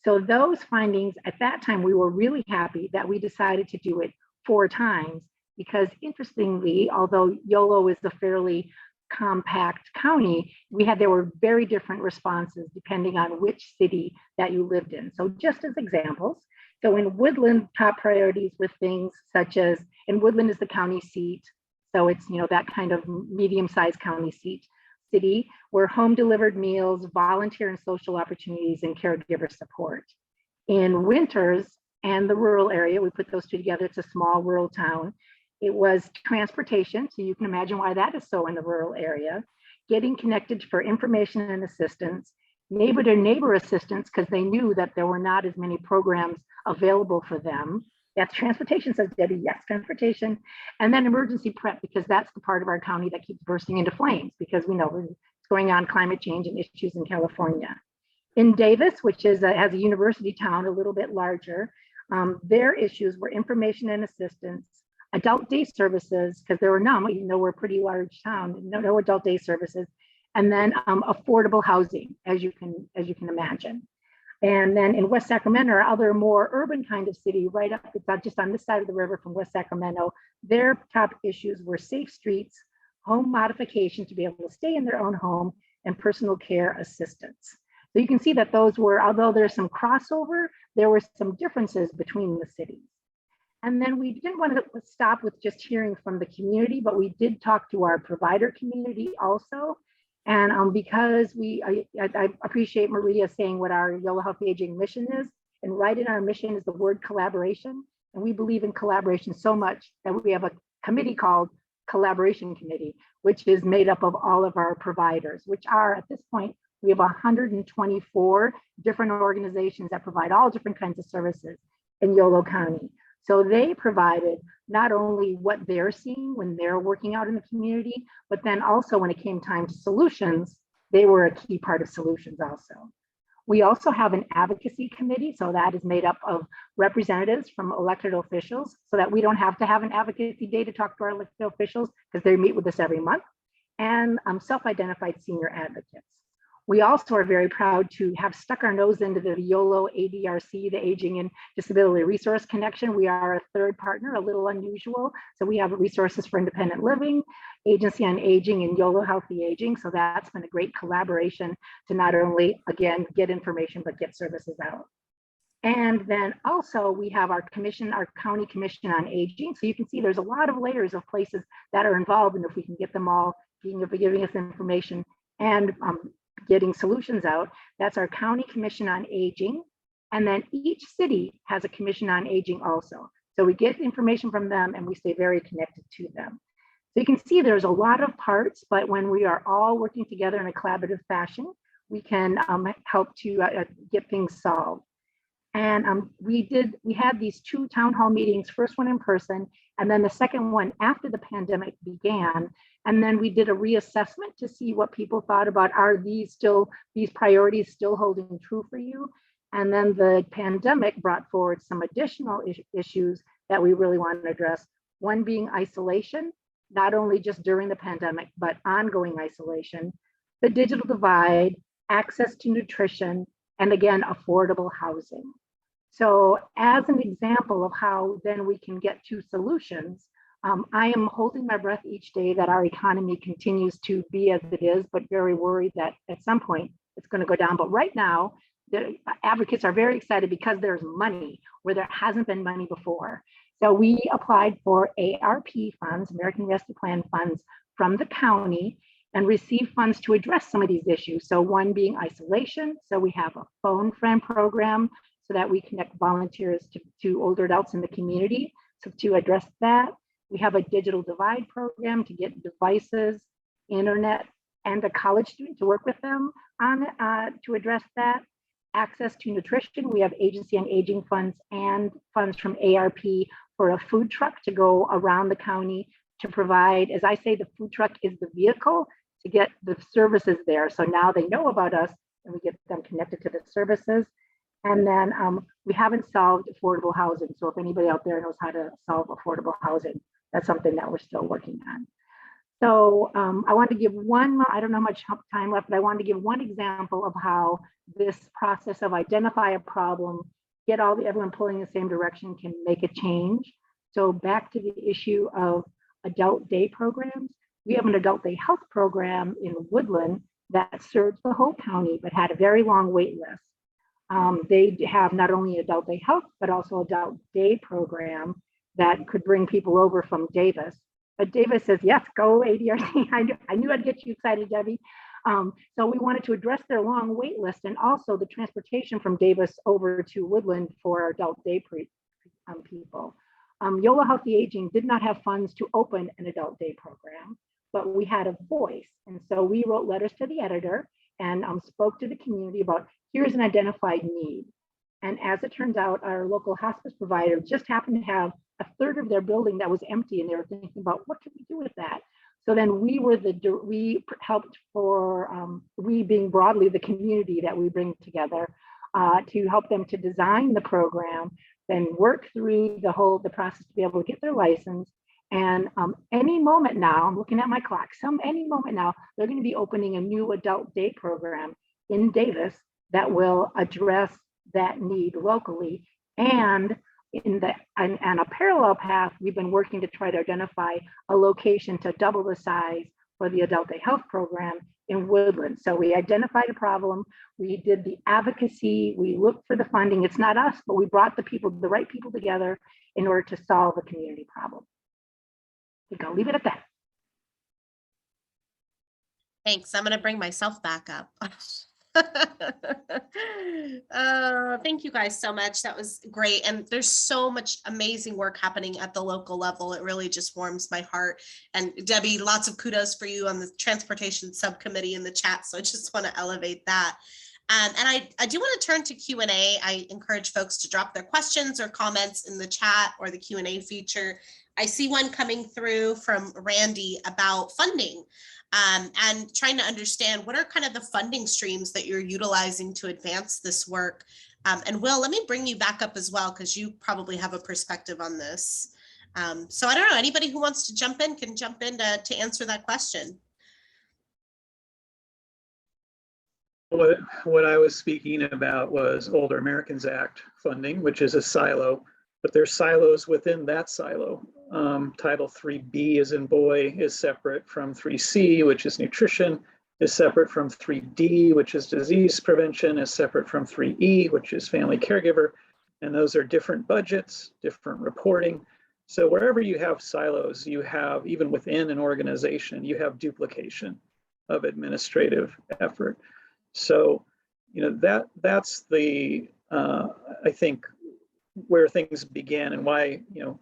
So those findings, at that time, we were really happy that we decided to do it 4 times because interestingly, although Yolo is a fairly compact county, there were very different responses depending on which city that you lived in. So just as examples, so in Woodland, top priorities were things such as, and Woodland is the county seat, so it's, that kind of medium-sized county city where home delivered meals, volunteer and social opportunities, and caregiver support. In Winters and the rural area, we put those 2 together. It's a small rural town. It was transportation, so you can imagine why that is so in the rural area. Getting connected for information and assistance, neighbor-to-neighbor assistance, because they knew that there were not as many programs available for them. That's transportation, says Debbie. Yes, transportation. And then emergency prep, because that's the part of our county that keeps bursting into flames because we know what's going on, climate change and issues in California. In Davis, which has a university town, a little bit larger, their issues were information and assistance, adult day services, because there were none, even though we're a pretty large town, no adult day services, and then affordable housing, as you can imagine. And then in West Sacramento, our other more urban kind of city, right up, it's not just on this side of the river from West Sacramento, their top issues were safe streets, home modification to be able to stay in their own home, and personal care assistance. So you can see that those were, although there's some crossover, there were some differences between the cities. And then we didn't want to stop with just hearing from the community, but we did talk to our provider community also. And because I appreciate Maria saying what our Yolo Healthy Aging mission is, and right in our mission is the word collaboration. And we believe in collaboration so much that we have a committee called Collaboration Committee, which is made up of all of our providers, which are at this point, we have 124 different organizations that provide all different kinds of services in Yolo County. So they provided not only what they're seeing when they're working out in the community, but then also when it came time to solutions, they were a key part of solutions also. We also have an advocacy committee, so that is made up of representatives from elected officials, so that we don't have to have an advocacy day to talk to our elected officials because they meet with us every month, and self-identified senior advocates. We also are very proud to have stuck our nose into the Yolo ADRC, the Aging and Disability Resource Connection. We are a third partner, a little unusual. So we have resources for independent living, Agency on Aging, and Yolo Healthy Aging. So that's been a great collaboration to not only, again, get information, but get services out. And then also we have our commission, our county commission on aging. So you can see there's a lot of layers of places that are involved, and if we can get them all giving us information and getting solutions out, that's our county commission on aging. And then each city has a commission on aging also. So we get information from them and we stay very connected to them. So you can see there's a lot of parts, but when we are all working together in a collaborative fashion, we can help to get things solved. And we had these 2 town hall meetings, first one in person, and then the second one after the pandemic began. And then we did a reassessment to see what people thought about, are these priorities still holding true for you? And then the pandemic brought forward some additional issues that we really want to address. One being isolation, not only just during the pandemic, but ongoing isolation, the digital divide, access to nutrition, and again, affordable housing. So as an example of how then we can get to solutions, I am holding my breath each day that our economy continues to be as it is, but very worried that at some point it's going to go down. But right now, the advocates are very excited because there's money where there hasn't been money before. So we applied for ARP funds, American Rescue Plan funds, from the county and received funds to address some of these issues. So one being isolation. So we have a phone friend program so that we connect volunteers to older adults in the community. So to address that, we have a digital divide program to get devices, internet, and a college student to work with them on to address that. Access to nutrition, we have Agency on Aging funds and funds from ARP for a food truck to go around the county to provide, as I say, the food truck is the vehicle to get the services there. So now they know about us and we get them connected to the services. And then we haven't solved affordable housing. So if anybody out there knows how to solve affordable housing, that's something that we're still working on. So I want to give one, I don't know how much time left, but I wanted to give one example of how this process of identify a problem, get everyone pulling in the same direction can make a change. So back to the issue of adult day programs. We have an adult day health program in Woodland that serves the whole county, but had a very long wait list. They have not only adult day health, but also adult day program that could bring people over from Davis. But Davis says, yes, go ADRC. I knew I'd get you excited, Debbie. So we wanted to address their long wait list and also the transportation from Davis over to Woodland for adult day people. Yolo Healthy Aging did not have funds to open an adult day program, but we had a voice. And so we wrote letters to the editor and spoke to the community about here's an identified need. And as it turns out, our local hospice provider just happened to have a third of their building that was empty, and they were thinking about what can we do with that. So then we helped for, we being broadly the community that we bring together to help them to design the program, then work through the process to be able to get their license. And any moment now, I'm looking at my clock, any moment now, they're going to be opening a new adult day program in Davis that will address that need locally. And on a parallel path, we've been working to try to identify a location to double the size for the adult day health program in Woodland. So we identified a problem, we did the advocacy, we looked for the funding. It's not us, but we brought the right people together in order to solve a community problem. I think I'll leave it at that. Thanks. I'm going to bring myself back up. Thank you guys so much. That was great. And there's so much amazing work happening at the local level. It really just warms my heart. And Debbie, lots of kudos for you on the transportation subcommittee in the chat. So I just want to elevate that. And I do want to turn to Q&A. I encourage folks to drop their questions or comments in the chat or the Q&A feature. I see one coming through from Randy about funding. And trying to understand what are kind of the funding streams that you're utilizing to advance this work. And Will, let me bring you back up as well, because you probably have a perspective on this. So I don't know, anybody who wants to jump in can jump in to answer that question. What I was speaking about was Older Americans Act funding, which is a silo, but there's silos within that silo. Title 3B as in boy is separate from 3C, which is nutrition, is separate from 3D, which is disease prevention, is separate from 3E, which is family caregiver. And those are different budgets, different reporting. So wherever you have silos, you have, even within an organization, you have duplication of administrative effort. So, you know, that's the, I think, where things begin and why, you know,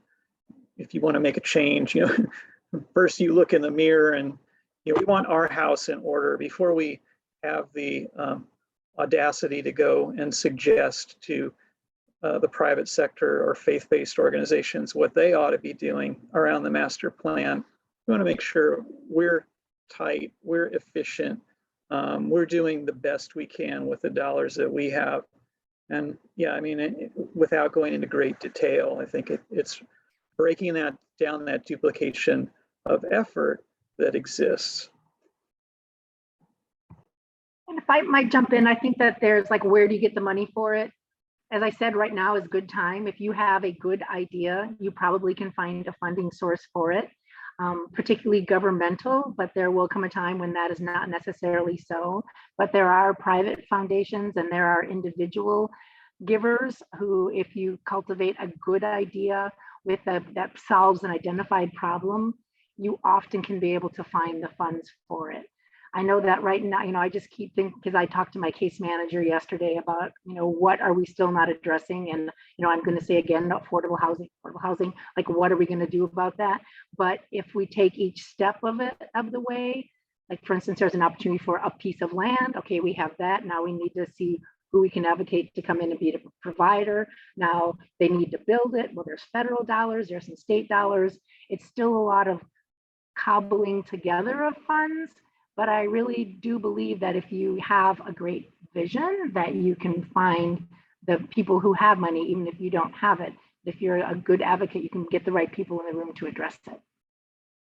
if you want to make a change, you know, first you look in the mirror and, you know, we want our house in order before we have the audacity to go and suggest to the private sector or faith-based organizations what they ought to be doing around the master plan. We want to make sure we're tight, we're efficient, we're doing the best we can with the dollars that we have. And yeah, I mean, without going into great detail, I think it's breaking that down, that duplication of effort that exists. And if I might jump in, I think that there's like, where do you get the money for it? As I said, right now is good time. If you have a good idea, you probably can find a funding source for it, particularly governmental, but there will come a time when that is not necessarily so. But there are private foundations and there are individual givers who, if you cultivate a good idea with that solves an identified problem, you often can be able to find the funds for it. I know that right now, you know, I just keep thinking, because I talked to my case manager yesterday about, you know, what are we still not addressing? And, you know, I'm going to say again, affordable housing, like, what are we going to do about that? But if we take each step of the way, like, for instance, there's an opportunity for a piece of land. Okay, we have that. Now we need to see who we can advocate to come in and be the provider. Now they need to build it. Well, there's federal dollars, there's some state dollars. It's still a lot of cobbling together of funds. But I really do believe that if you have a great vision, that you can find the people who have money, even if you don't have it. If you're a good advocate, you can get the right people in the room to address it.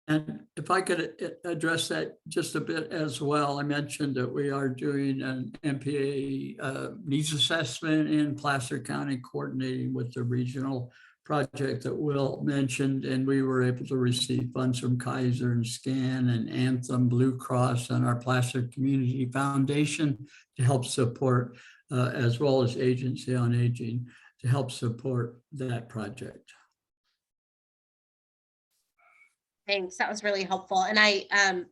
And if I could address that just a bit as well, I mentioned that we are doing an MPA needs assessment in Placer County, coordinating with the regional project that Will mentioned, and we were able to receive funds from Kaiser and SCAN and Anthem, Blue Cross, and our Placer Community Foundation to help support, as well as Agency on Aging, to help support that project. Thanks, that was really helpful. And I,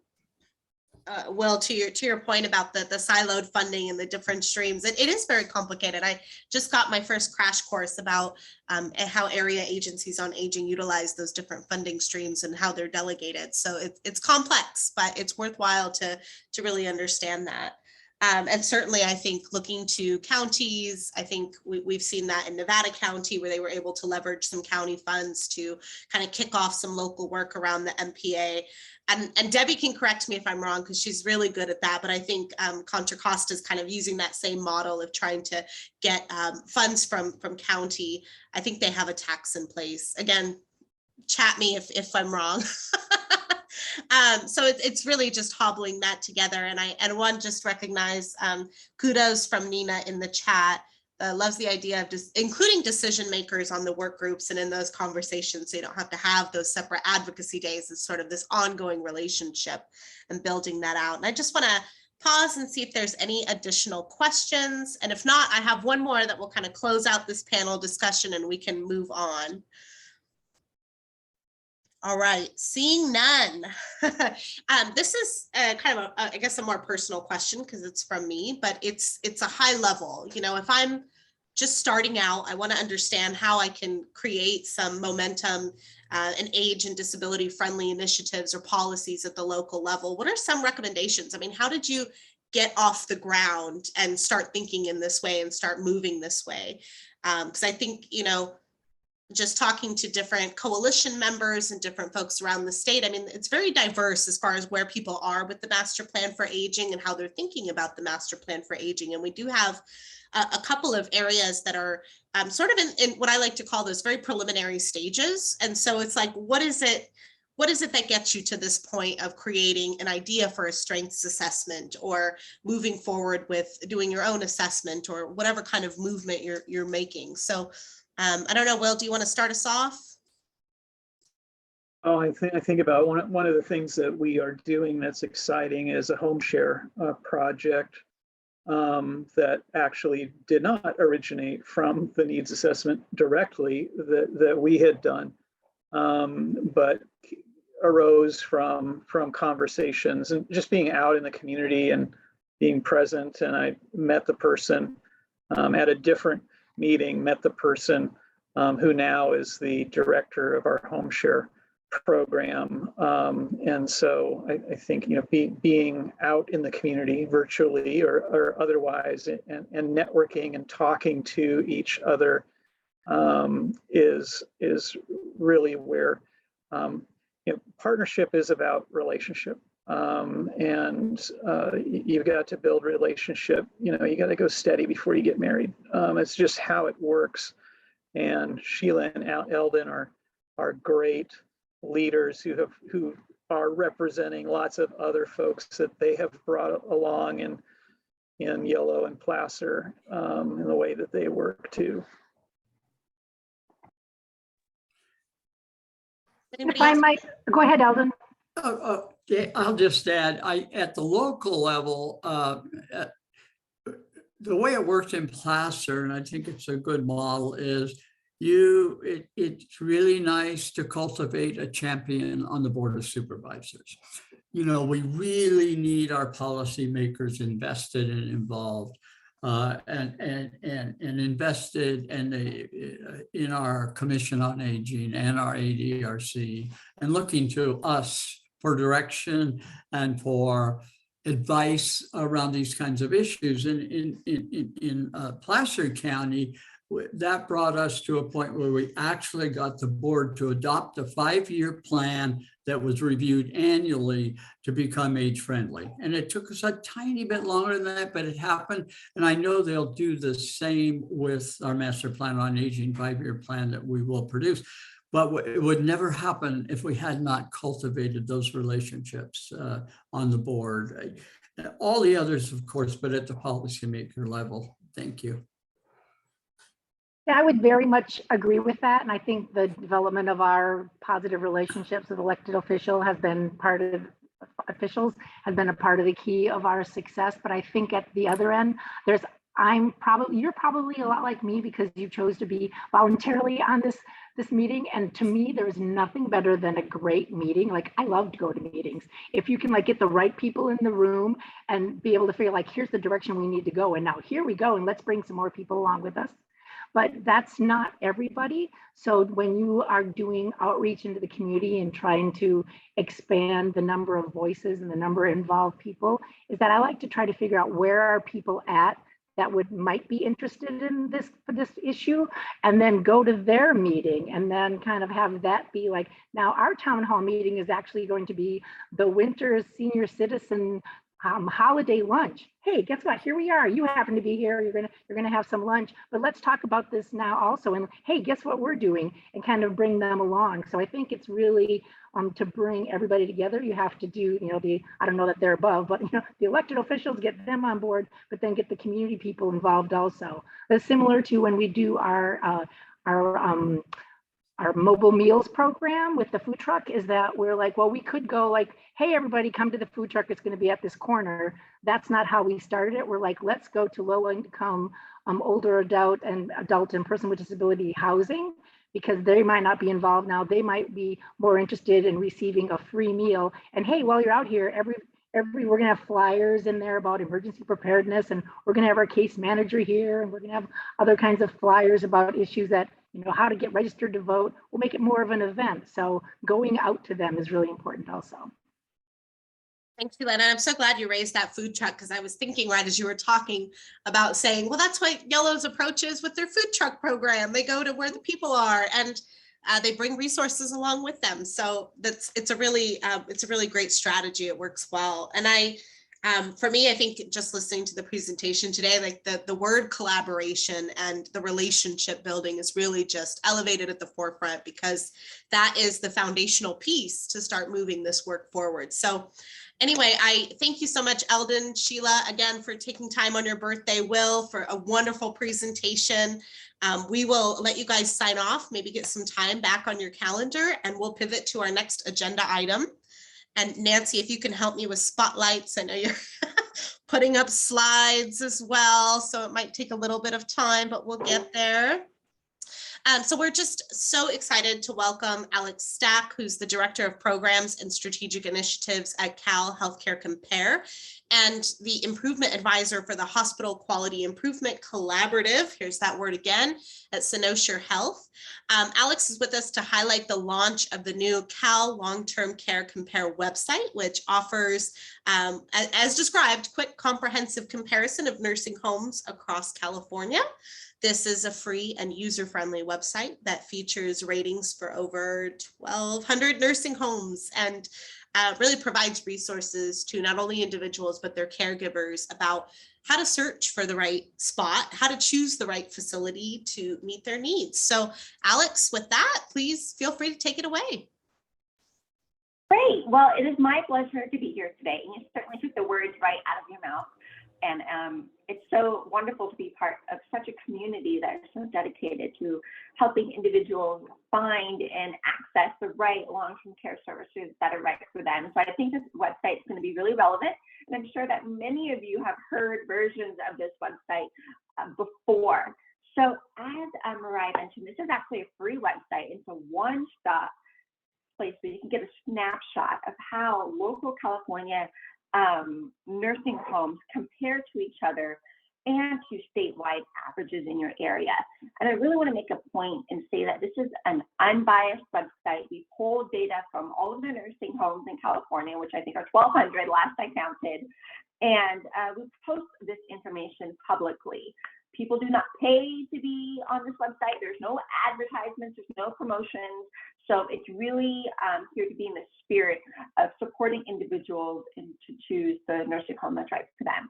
Will, to your point about the siloed funding and the different streams, it is very complicated. I just got my first crash course about how area agencies on aging utilize those different funding streams and how they're delegated. So it's complex, but it's worthwhile to really understand that. And certainly, I think looking to counties, I think we've seen that in Nevada County, where they were able to leverage some county funds to kind of kick off some local work around the MPA. And Debbie can correct me if I'm wrong, because she's really good at that. But I think Contra Costa is kind of using that same model of trying to get funds from county. I think they have a tax in place. Again, chat me if I'm wrong. So it's really just hobbling that together. And one just recognize kudos from Nina in the chat loves the idea of just including decision makers on the work groups and in those conversations, so you don't have to have those separate advocacy days. It's sort of this ongoing relationship and building that out. And I just want to pause and see if there's any additional questions. And if not, I have one more that will kind of close out this panel discussion and we can move on. All right, seeing none. This is kind of, I guess, a more personal question because it's from me, but it's a high level. You know, if I'm just starting out, I want to understand how I can create some momentum and age and disability friendly initiatives or policies at the local level. What are some recommendations? I mean, how did you get off the ground and start thinking in this way and start moving this way? Because I think, you know, just talking to different coalition members and different folks around the state, I mean, it's very diverse as far as where people are with the master plan for aging and how they're thinking about the master plan for aging. And we do have a couple of areas that are sort of in what I like to call those very preliminary stages. And so it's like, what is it that gets you to this point of creating an idea for a strengths assessment or moving forward with doing your own assessment or whatever kind of movement you're making? So I don't know, Will, do you want to start us off? Oh, I think about one of the things that we are doing that's exciting is a home share project that actually did not originate from the needs assessment directly that we had done, but arose from conversations and just being out in the community and being present. And I met the person at a different meeting, met the person who now is the director of our home share program. And so I think, you know, being out in the community virtually or otherwise and networking and talking to each other is really where, you know, partnership is about relationship. And you've got to build relationship. You know, you got to go steady before you get married. It's just how it works. And Sheila and Eldon are great leaders who are representing lots of other folks that they have brought along in Yolo and Placer in the way that they work too. If I might, go ahead, Eldon. Okay, I'll just add, at the local level, the way it works in Placer, and I think it's a good model, is it's really nice to cultivate a champion on the board of supervisors. You know, we really need our policymakers invested and involved and invested in our Commission on Aging and our ADRC, and looking to us for direction and for advice around these kinds of issues. In Placer County, that brought us to a point where we actually got the board to adopt a 5-year plan that was reviewed annually to become age friendly. And it took us a tiny bit longer than that, but it happened. And I know they'll do the same with our master plan on aging 5-year plan that we will produce. But it would never happen if we had not cultivated those relationships on the board. All the others, of course, but at the policymaker level. Thank you. Yeah, I would very much agree with that. And I think the development of our positive relationships with elected officials has been a part of the key of our success. But I think at the other end, you're probably a lot like me because you chose to be voluntarily on this meeting. And to me, there's nothing better than a great meeting. Like, I love to go to meetings. If you can like get the right people in the room and be able to figure like, here's the direction we need to go. And now here we go. And let's bring some more people along with us. But that's not everybody. So when you are doing outreach into the community and trying to expand the number of voices and the number of involved people, is that I like to try to figure out where are people at that might be interested in this issue, and then go to their meeting and then kind of have that be like, now our town hall meeting is actually going to be the winter senior citizen holiday lunch. Hey, guess what? Here we are. You happen to be here. You're gonna have some lunch. But let's talk about this now also. And hey, guess what we're doing? And kind of bring them along. So I think it's really to bring everybody together. You have to do, I don't know that they're above, but the elected officials, get them on board, but then get the community people involved also. It's similar to when we do our mobile meals program with the food truck, is that we're like, well, we could go like, hey, everybody come to the food truck. It's going to be at this corner. That's not how we started it. We're like, let's go to low income, older adult and person with disability housing, because they might not be involved now. They might be more interested in receiving a free meal. And hey, while you're out here, we're gonna have flyers in there about emergency preparedness, and we're gonna have our case manager here, and we're gonna have other kinds of flyers about issues that, how to get registered to vote. We'll make it more of an event. So going out to them is really important also. Thanks, Sheila. And I'm so glad you raised that food truck, because I was thinking right as you were talking about saying, well, that's what Yolo's approach is with their food truck program. They go to where the people are, and they bring resources along with them. So it's a really great strategy. It works well. And for me, I think just listening to the presentation today, like the word collaboration and the relationship building is really just elevated at the forefront, because that is the foundational piece to start moving this work forward. So anyway, I thank you so much, Eldon, Sheila, again, for taking time on your birthday, Will, for a wonderful presentation. We will let you guys sign off, maybe get some time back on your calendar, and we'll pivot to our next agenda item. And Nancy, if you can help me with spotlights, I know you're putting up slides as well, so it might take a little bit of time, but we'll get there. So we're just so excited to welcome Alex Stack, who's the Director of Programs and Strategic Initiatives at Cal Healthcare Compare, and the Improvement Advisor for the Hospital Quality Improvement Collaborative, here's that word again, at Cynosure Health. Alex is with us to highlight the launch of the new Cal Long-Term Care Compare website, which offers, as described, quick comprehensive comparison of nursing homes across California. This is a free and user-friendly website that features ratings for over 1,200 nursing homes, and really provides resources to not only individuals but their caregivers about how to search for the right spot, how to choose the right facility to meet their needs. So Alex, with that, please feel free to take it away. Great. Well, it is my pleasure to be here today. And you certainly took the words right out of your mouth. And it's so wonderful to be part of such a community that is so dedicated to helping individuals find and access the right long-term care services that are right for them. So I think this website is going to be really relevant. And I'm sure that many of you have heard versions of this website before. So as Mariah mentioned, this is actually a free website. It's a one-stop place where you can get a snapshot of how local California nursing homes compare to each other and to statewide averages in your area. And I really want to make a point and say that this is an unbiased website. We pull data from all of the nursing homes in California, which I think are 1,200 last I counted, and we post this information publicly. People do not pay to be on this website. There's no advertisements, there's no promotions. So it's really here to be in the spirit of supporting individuals and to choose the nursing home that's right for them.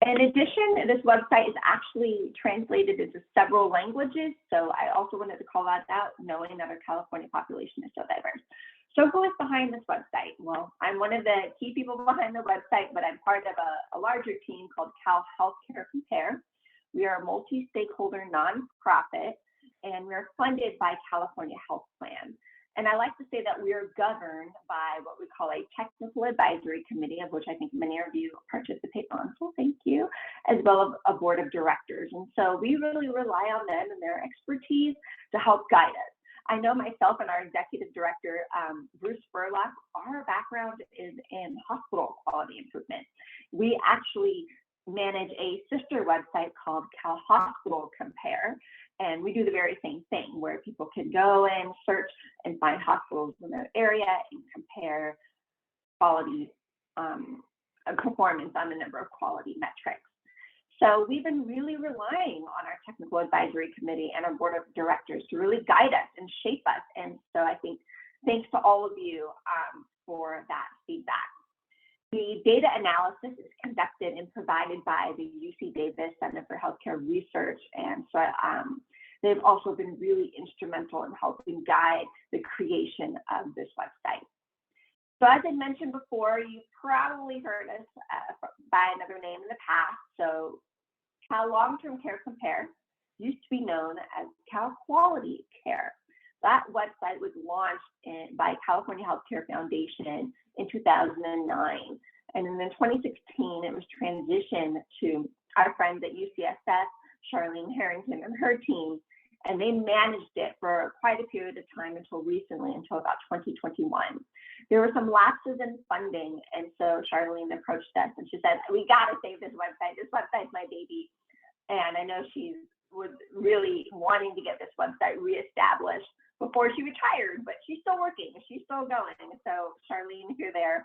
In addition, this website is actually translated into several languages. So I also wanted to call that out, knowing that our California population is so diverse. So who is behind this website? Well, I'm one of the key people behind the website, but I'm part of a larger team called Cal Healthcare Compare. We are a multi-stakeholder nonprofit, and we're funded by California Health Plan. And I like to say that we are governed by what we call a technical advisory committee, of which I think many of you participate on, so thank you, as well as a board of directors. And so we really rely on them and their expertise to help guide us. I know myself and our executive director, Bruce Furlock, our background is in hospital quality improvement. We actually manage a sister website called Cal Hospital Compare, and we do the very same thing where people can go and search and find hospitals in their area and compare quality performance on a number of quality metrics. So we've been really relying on our technical advisory committee and our board of directors to really guide us and shape us. And so I think thanks to all of you for that feedback. We the data analysis is conducted and provided by the UC Davis Center for Healthcare Research. And so they've also been really instrumental in helping guide the creation of this website. So as I mentioned before, you've probably heard us by another name in the past. So Cal Long-Term Care Compare used to be known as Cal Quality Care. That website was launched by California Healthcare Foundation in 2009. And then in 2016, it was transitioned to our friends at UCSF, Charlene Harrington and her team, and they managed it for quite a period of time until recently, until about 2021. There were some lapses in funding, and so Charlene approached us and she said, we gotta save this website. This website's my baby. And I know she was really wanting to get this website reestablished before she retired, but she's still working, she's still going. So Charlene, if you're there,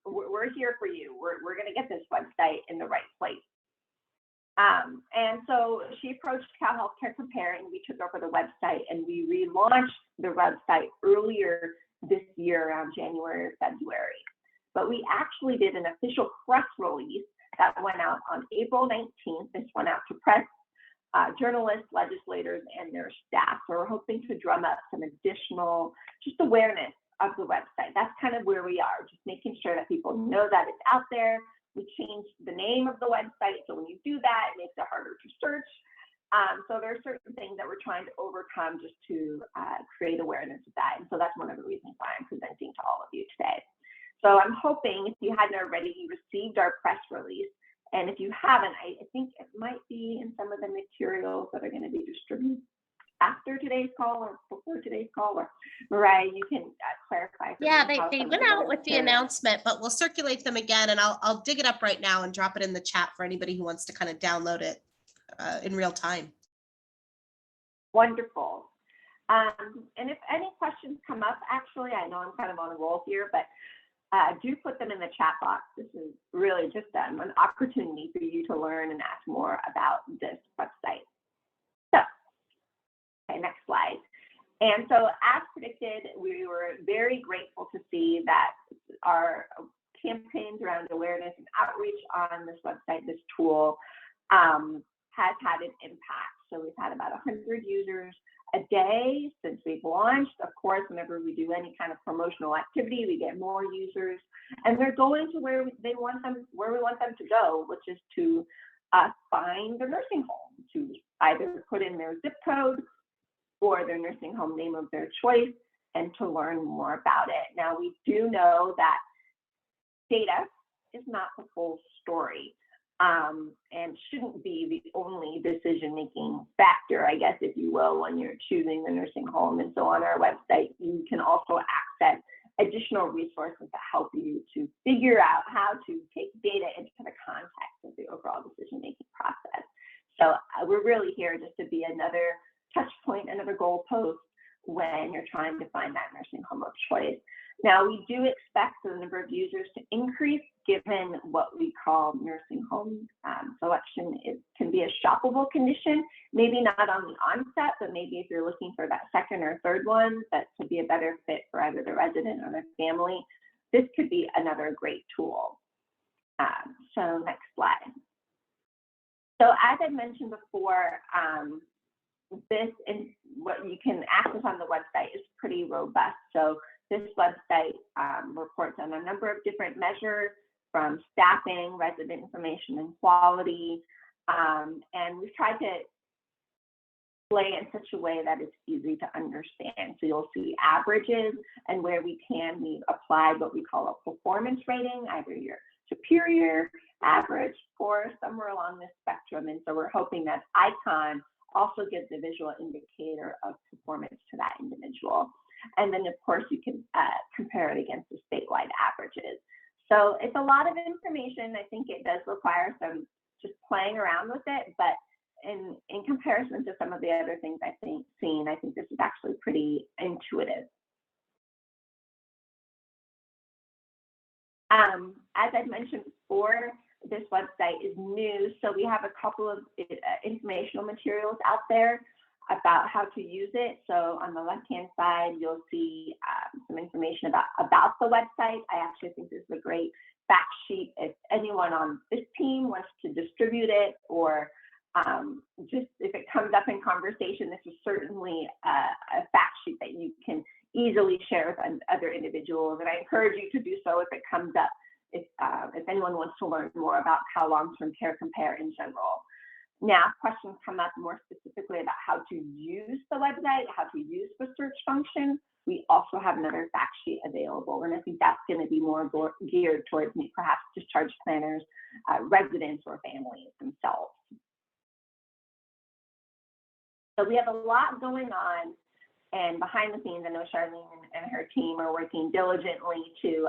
we're here for you. We're gonna get this website in the right place. And so she approached Cal Healthcare Compare, and we took over the website, and we relaunched the website earlier this year around January or February. But we actually did an official press release that went out on April 19th. This went out to press, journalists, legislators, and their staff. So we're hoping to drum up some additional just awareness of the website. That's kind of where we are, just making sure that people know that it's out there. We changed the name of the website, so when you do that, it makes it harder to search. So there are certain things that we're trying to overcome just to create awareness of that. And so that's one of the reasons why I'm presenting to all of you today. So I'm hoping, if you hadn't already, you received our press release. And if you haven't, I think it might be in some of the materials that are going to be distributed after today's call or before today's call. Or Mariah, you can clarify. Yeah, they went out with the announcement, but we'll circulate them again, and I'll dig it up right now and drop it in the chat for anybody who wants to kind of download it in real time. Wonderful. And if any questions come up, actually, I know I'm kind of on a roll here, but do put them in the chat box. This is really just an opportunity for you to learn and ask more about this website. So, okay, next slide. And so as predicted, we were very grateful to see that our campaigns around awareness and outreach on this website, this tool, has had an impact. So we've had about 100 users a day since we've launched. Of course, whenever we do any kind of promotional activity, we get more users, and they're going to where we want them to go, which is to find their nursing home, to either put in their zip code or their nursing home name of their choice, and to learn more about it. Now, we do know that data is not the full story. And shouldn't be the only decision-making factor, I guess, if you will, when you're choosing the nursing home. And so on our website, you can also access additional resources to help you to figure out how to take data into the context of the overall decision-making process. So we're really here just to be another touch point, another goalpost when you're trying to find that nursing home of choice. Now, we do expect the number of users to increase given what we call nursing home selection can be a shoppable condition, maybe not on the onset, but maybe if you're looking for that second or third one that could be a better fit for either the resident or the family, this could be another great tool. So next slide. So as I mentioned before, this is what you can access on the website is pretty robust. So this website reports on a number of different measures, from staffing, resident information, and quality. And we've tried to display in such a way that it's easy to understand. So you'll see averages, and where we can, we've applied what we call a performance rating, either your superior, average, or somewhere along this spectrum. And so we're hoping that icon also gives a visual indicator of performance to that individual. And then, of course, you can compare it against the statewide averages. So it's a lot of information. I think it does require some just playing around with it, but in comparison to some of the other things I've seen, I think this is actually pretty intuitive. As I've mentioned before, this website is new, so we have a couple of informational materials out there about how to use it. So on the left-hand side, you'll see some information about the website. I actually think this is a great fact sheet if anyone on this team wants to distribute it, or just if it comes up in conversation, this is certainly a fact sheet that you can easily share with other individuals. And I encourage you to do so if it comes up, if anyone wants to learn more about Cal Long-Term Care Compare in general. Now, questions come up more specifically about how to use the website, how to use the search function. We also have another fact sheet available, and I think that's going to be more geared towards perhaps discharge planners, residents, or families themselves. So we have a lot going on, and behind the scenes, I know Charlene and her team are working diligently to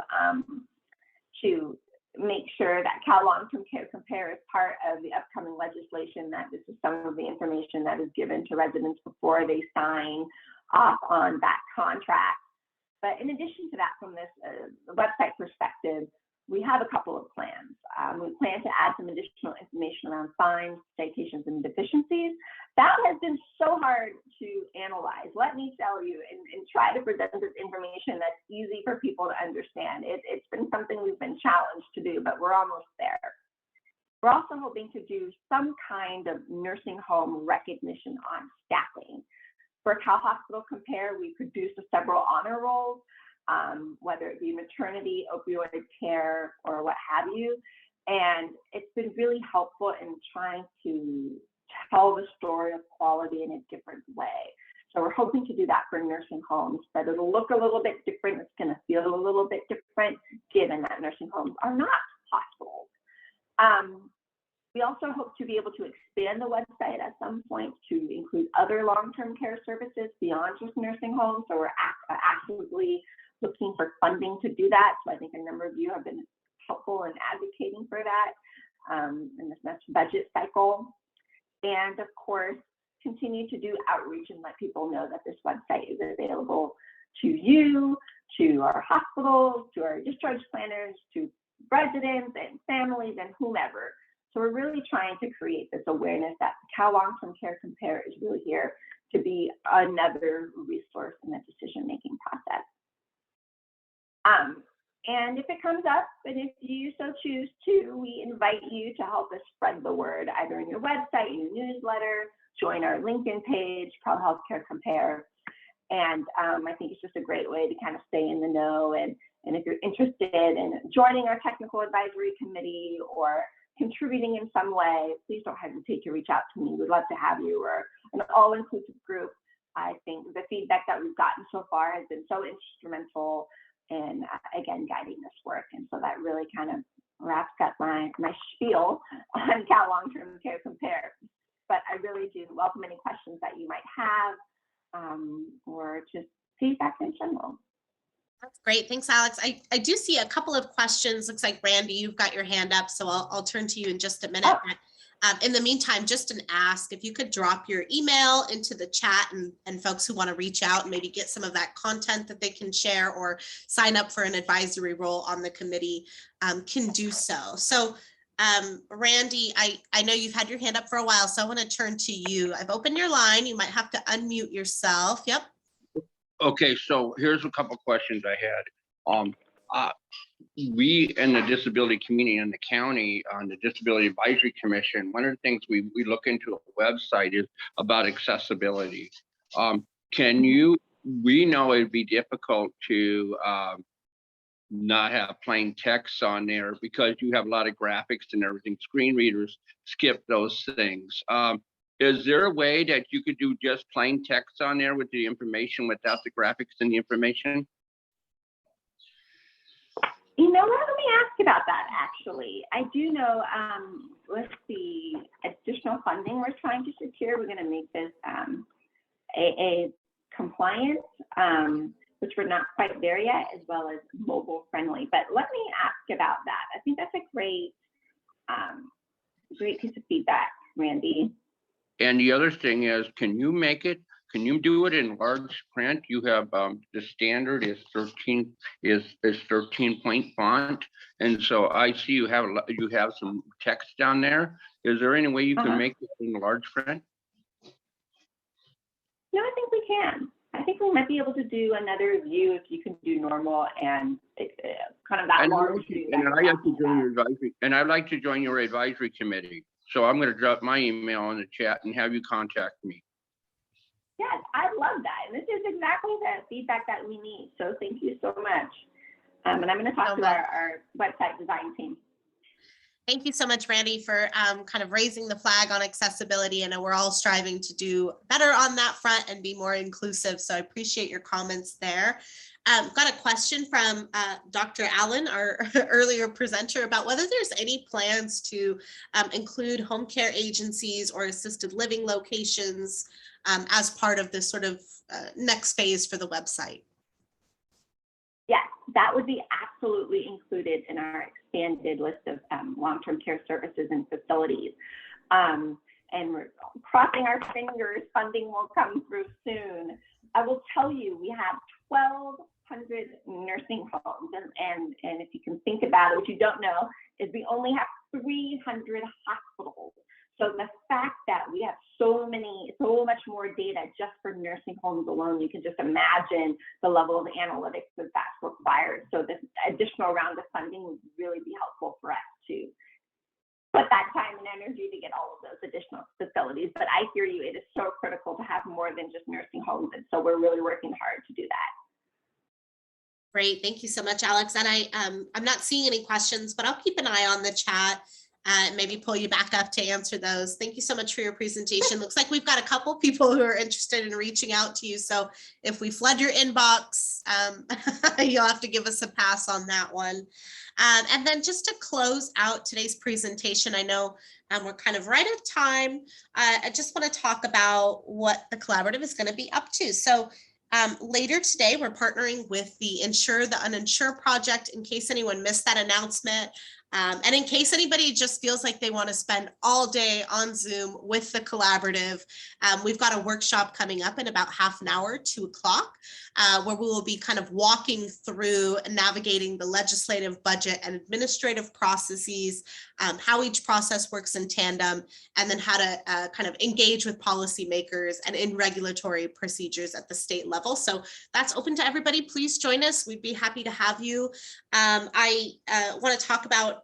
make sure that Cal Long-Term Care Compare is part of the upcoming legislation, that this is some of the information that is given to residents before they sign off on that contract. But in addition to that, from this website perspective, we have a couple of plans. We plan to add some additional information around fines, citations, and deficiencies. That has been so hard to analyze, let me tell you, and try to present this information that's easy for people to understand. It's been something we've been challenged to do, but we're almost there. We're also hoping to do some kind of nursing home recognition on staffing. For Cal Hospital Compare, we produce several honor rolls, whether it be maternity, opioid care, or what have you. And it's been really helpful in trying to tell the story of quality in a different way. So we're hoping to do that for nursing homes, but it'll look a little bit different. It's going to feel a little bit different, given that nursing homes are not hospitals. We also hope to be able to expand the website at some point to include other long-term care services beyond just nursing homes. So we're actively looking for funding to do that. So I think a number of you have been helpful in advocating for that in this next budget cycle. And of course, continue to do outreach and let people know that this website is available to you, to our hospitals, to our discharge planners, to residents and families and whomever. So we're really trying to create this awareness that Cal Long-Term Care Compare is really here to be another resource in the decision-making process. And if it comes up, and if you so choose to, we invite you to help us spread the word, either in your website, your newsletter, join our LinkedIn page, Cal Healthcare Compare. And I think it's just a great way to kind of stay in the know. And if you're interested in joining our technical advisory committee or contributing in some way, please don't hesitate to reach out to me. We'd love to have you. We're an all-inclusive group. I think the feedback that we've gotten so far has been so instrumental in, again, guiding this work. And so that really kind of wraps up my spiel on Cal Long-Term Care Compare. But I really do welcome any questions that you might have, or just feedback in general. That's great. Thanks, Alex. I do see a couple of questions. Looks like Randy, you've got your hand up, so I'll turn to you in just a minute. Oh. But in the meantime, just an ask, if you could drop your email into the chat, and folks who want to reach out and maybe get some of that content that they can share or sign up for an advisory role on the committee can do so. So Randy, I know you've had your hand up for a while, so I want to turn to you. I've opened your line. You might have to unmute yourself. Yep. Okay, so here's a couple questions I had. We in the disability community in the county on the Disability Advisory Commission, one of the things we look into a website is about accessibility. We know it'd be difficult to not have plain text on there because you have a lot of graphics and everything. Screen readers skip those things. Is there a way that you could do just plain text on there with the information without the graphics and the information? You know what, let me ask about that, actually. I do know with the additional funding we're trying to secure, we're going to make this AA compliant, which we're not quite there yet, as well as mobile friendly. But let me ask about that. I think that's a great piece of feedback, Randy. And the other thing is, can you do it in large print? You have the standard is 13 point font, and so I see you have some text down there. Is there any way you can make it in large print? No, I think we can. I think we might be able to do another view if you can do normal and kind of that And large view. I'd like to join your advisory, and I'd like to join your advisory committee. So I'm going to drop my email in the chat and have you contact me. Yes, I love that. And this is exactly the feedback that we need. So thank you so much. And I'm going to talk to our website design team. Thank you so much, Randy, for kind of raising the flag on accessibility. And we're all striving to do better on that front and be more inclusive. So I appreciate your comments there. Got a question from Dr. Allen, our earlier presenter, about whether there's any plans to include home care agencies or assisted living locations as part of this sort of next phase for the website. Yes, that would be absolutely included in our expanded list of long-term care services and facilities. And we're crossing our fingers, funding will come through soon. I will tell you, we have 1,200 nursing homes. And if you can think about it, what you don't know is we only have 300 hospitals. So the fact that we have so much more data just for nursing homes alone, you can just imagine the level of analytics that's required. So this additional round of funding would really be helpful for us to put that time and energy to get all of those additional facilities. But I hear you, it is so critical to have more than just nursing homes. And so we're really working hard to do that. Great, thank you so much, Alex. And I'm not seeing any questions, but I'll keep an eye on the chat. Maybe pull you back up to answer those. Thank you so much for your presentation. Looks like we've got a couple people who are interested in reaching out to you. So if we flood your inbox, you'll have to give us a pass on that one. And then just to close out today's presentation, I know we're kind of right at time. I just want to talk about what the collaborative is going to be up to. So later today, we're partnering with the Insure the Uninsured project, in case anyone missed that announcement. And in case anybody just feels like they want to spend all day on Zoom with the collaborative, we've got a workshop coming up in about half an hour, 2 o'clock, where we will be kind of walking through and navigating the legislative, budget, and administrative processes, how each process works in tandem, and then how to kind of engage with policymakers and in regulatory procedures at the state level. So that's open to everybody. Please join us. We'd be happy to have you. I want to talk about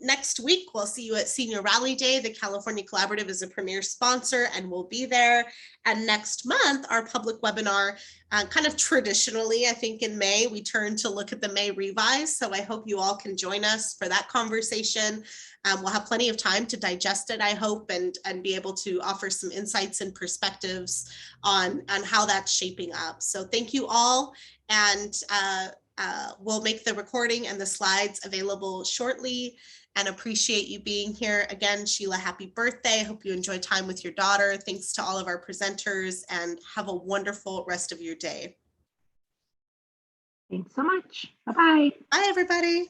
next week. We'll see you at Senior Rally Day. The California Collaborative is a premier sponsor and we'll be there. And next month, our public webinar, kind of traditionally, I think in May, we turn to look at the May revise. So I hope you all can join us for that conversation. We'll have plenty of time to digest it, I hope, and be able to offer some insights and perspectives on how that's shaping up. So thank you all. And we'll make the recording and the slides available shortly, and appreciate you being here. Again, Sheila, happy birthday. Hope you enjoy time with your daughter. Thanks to all of our presenters, and have a wonderful rest of your day. Thanks so much. Bye-bye. Bye, everybody.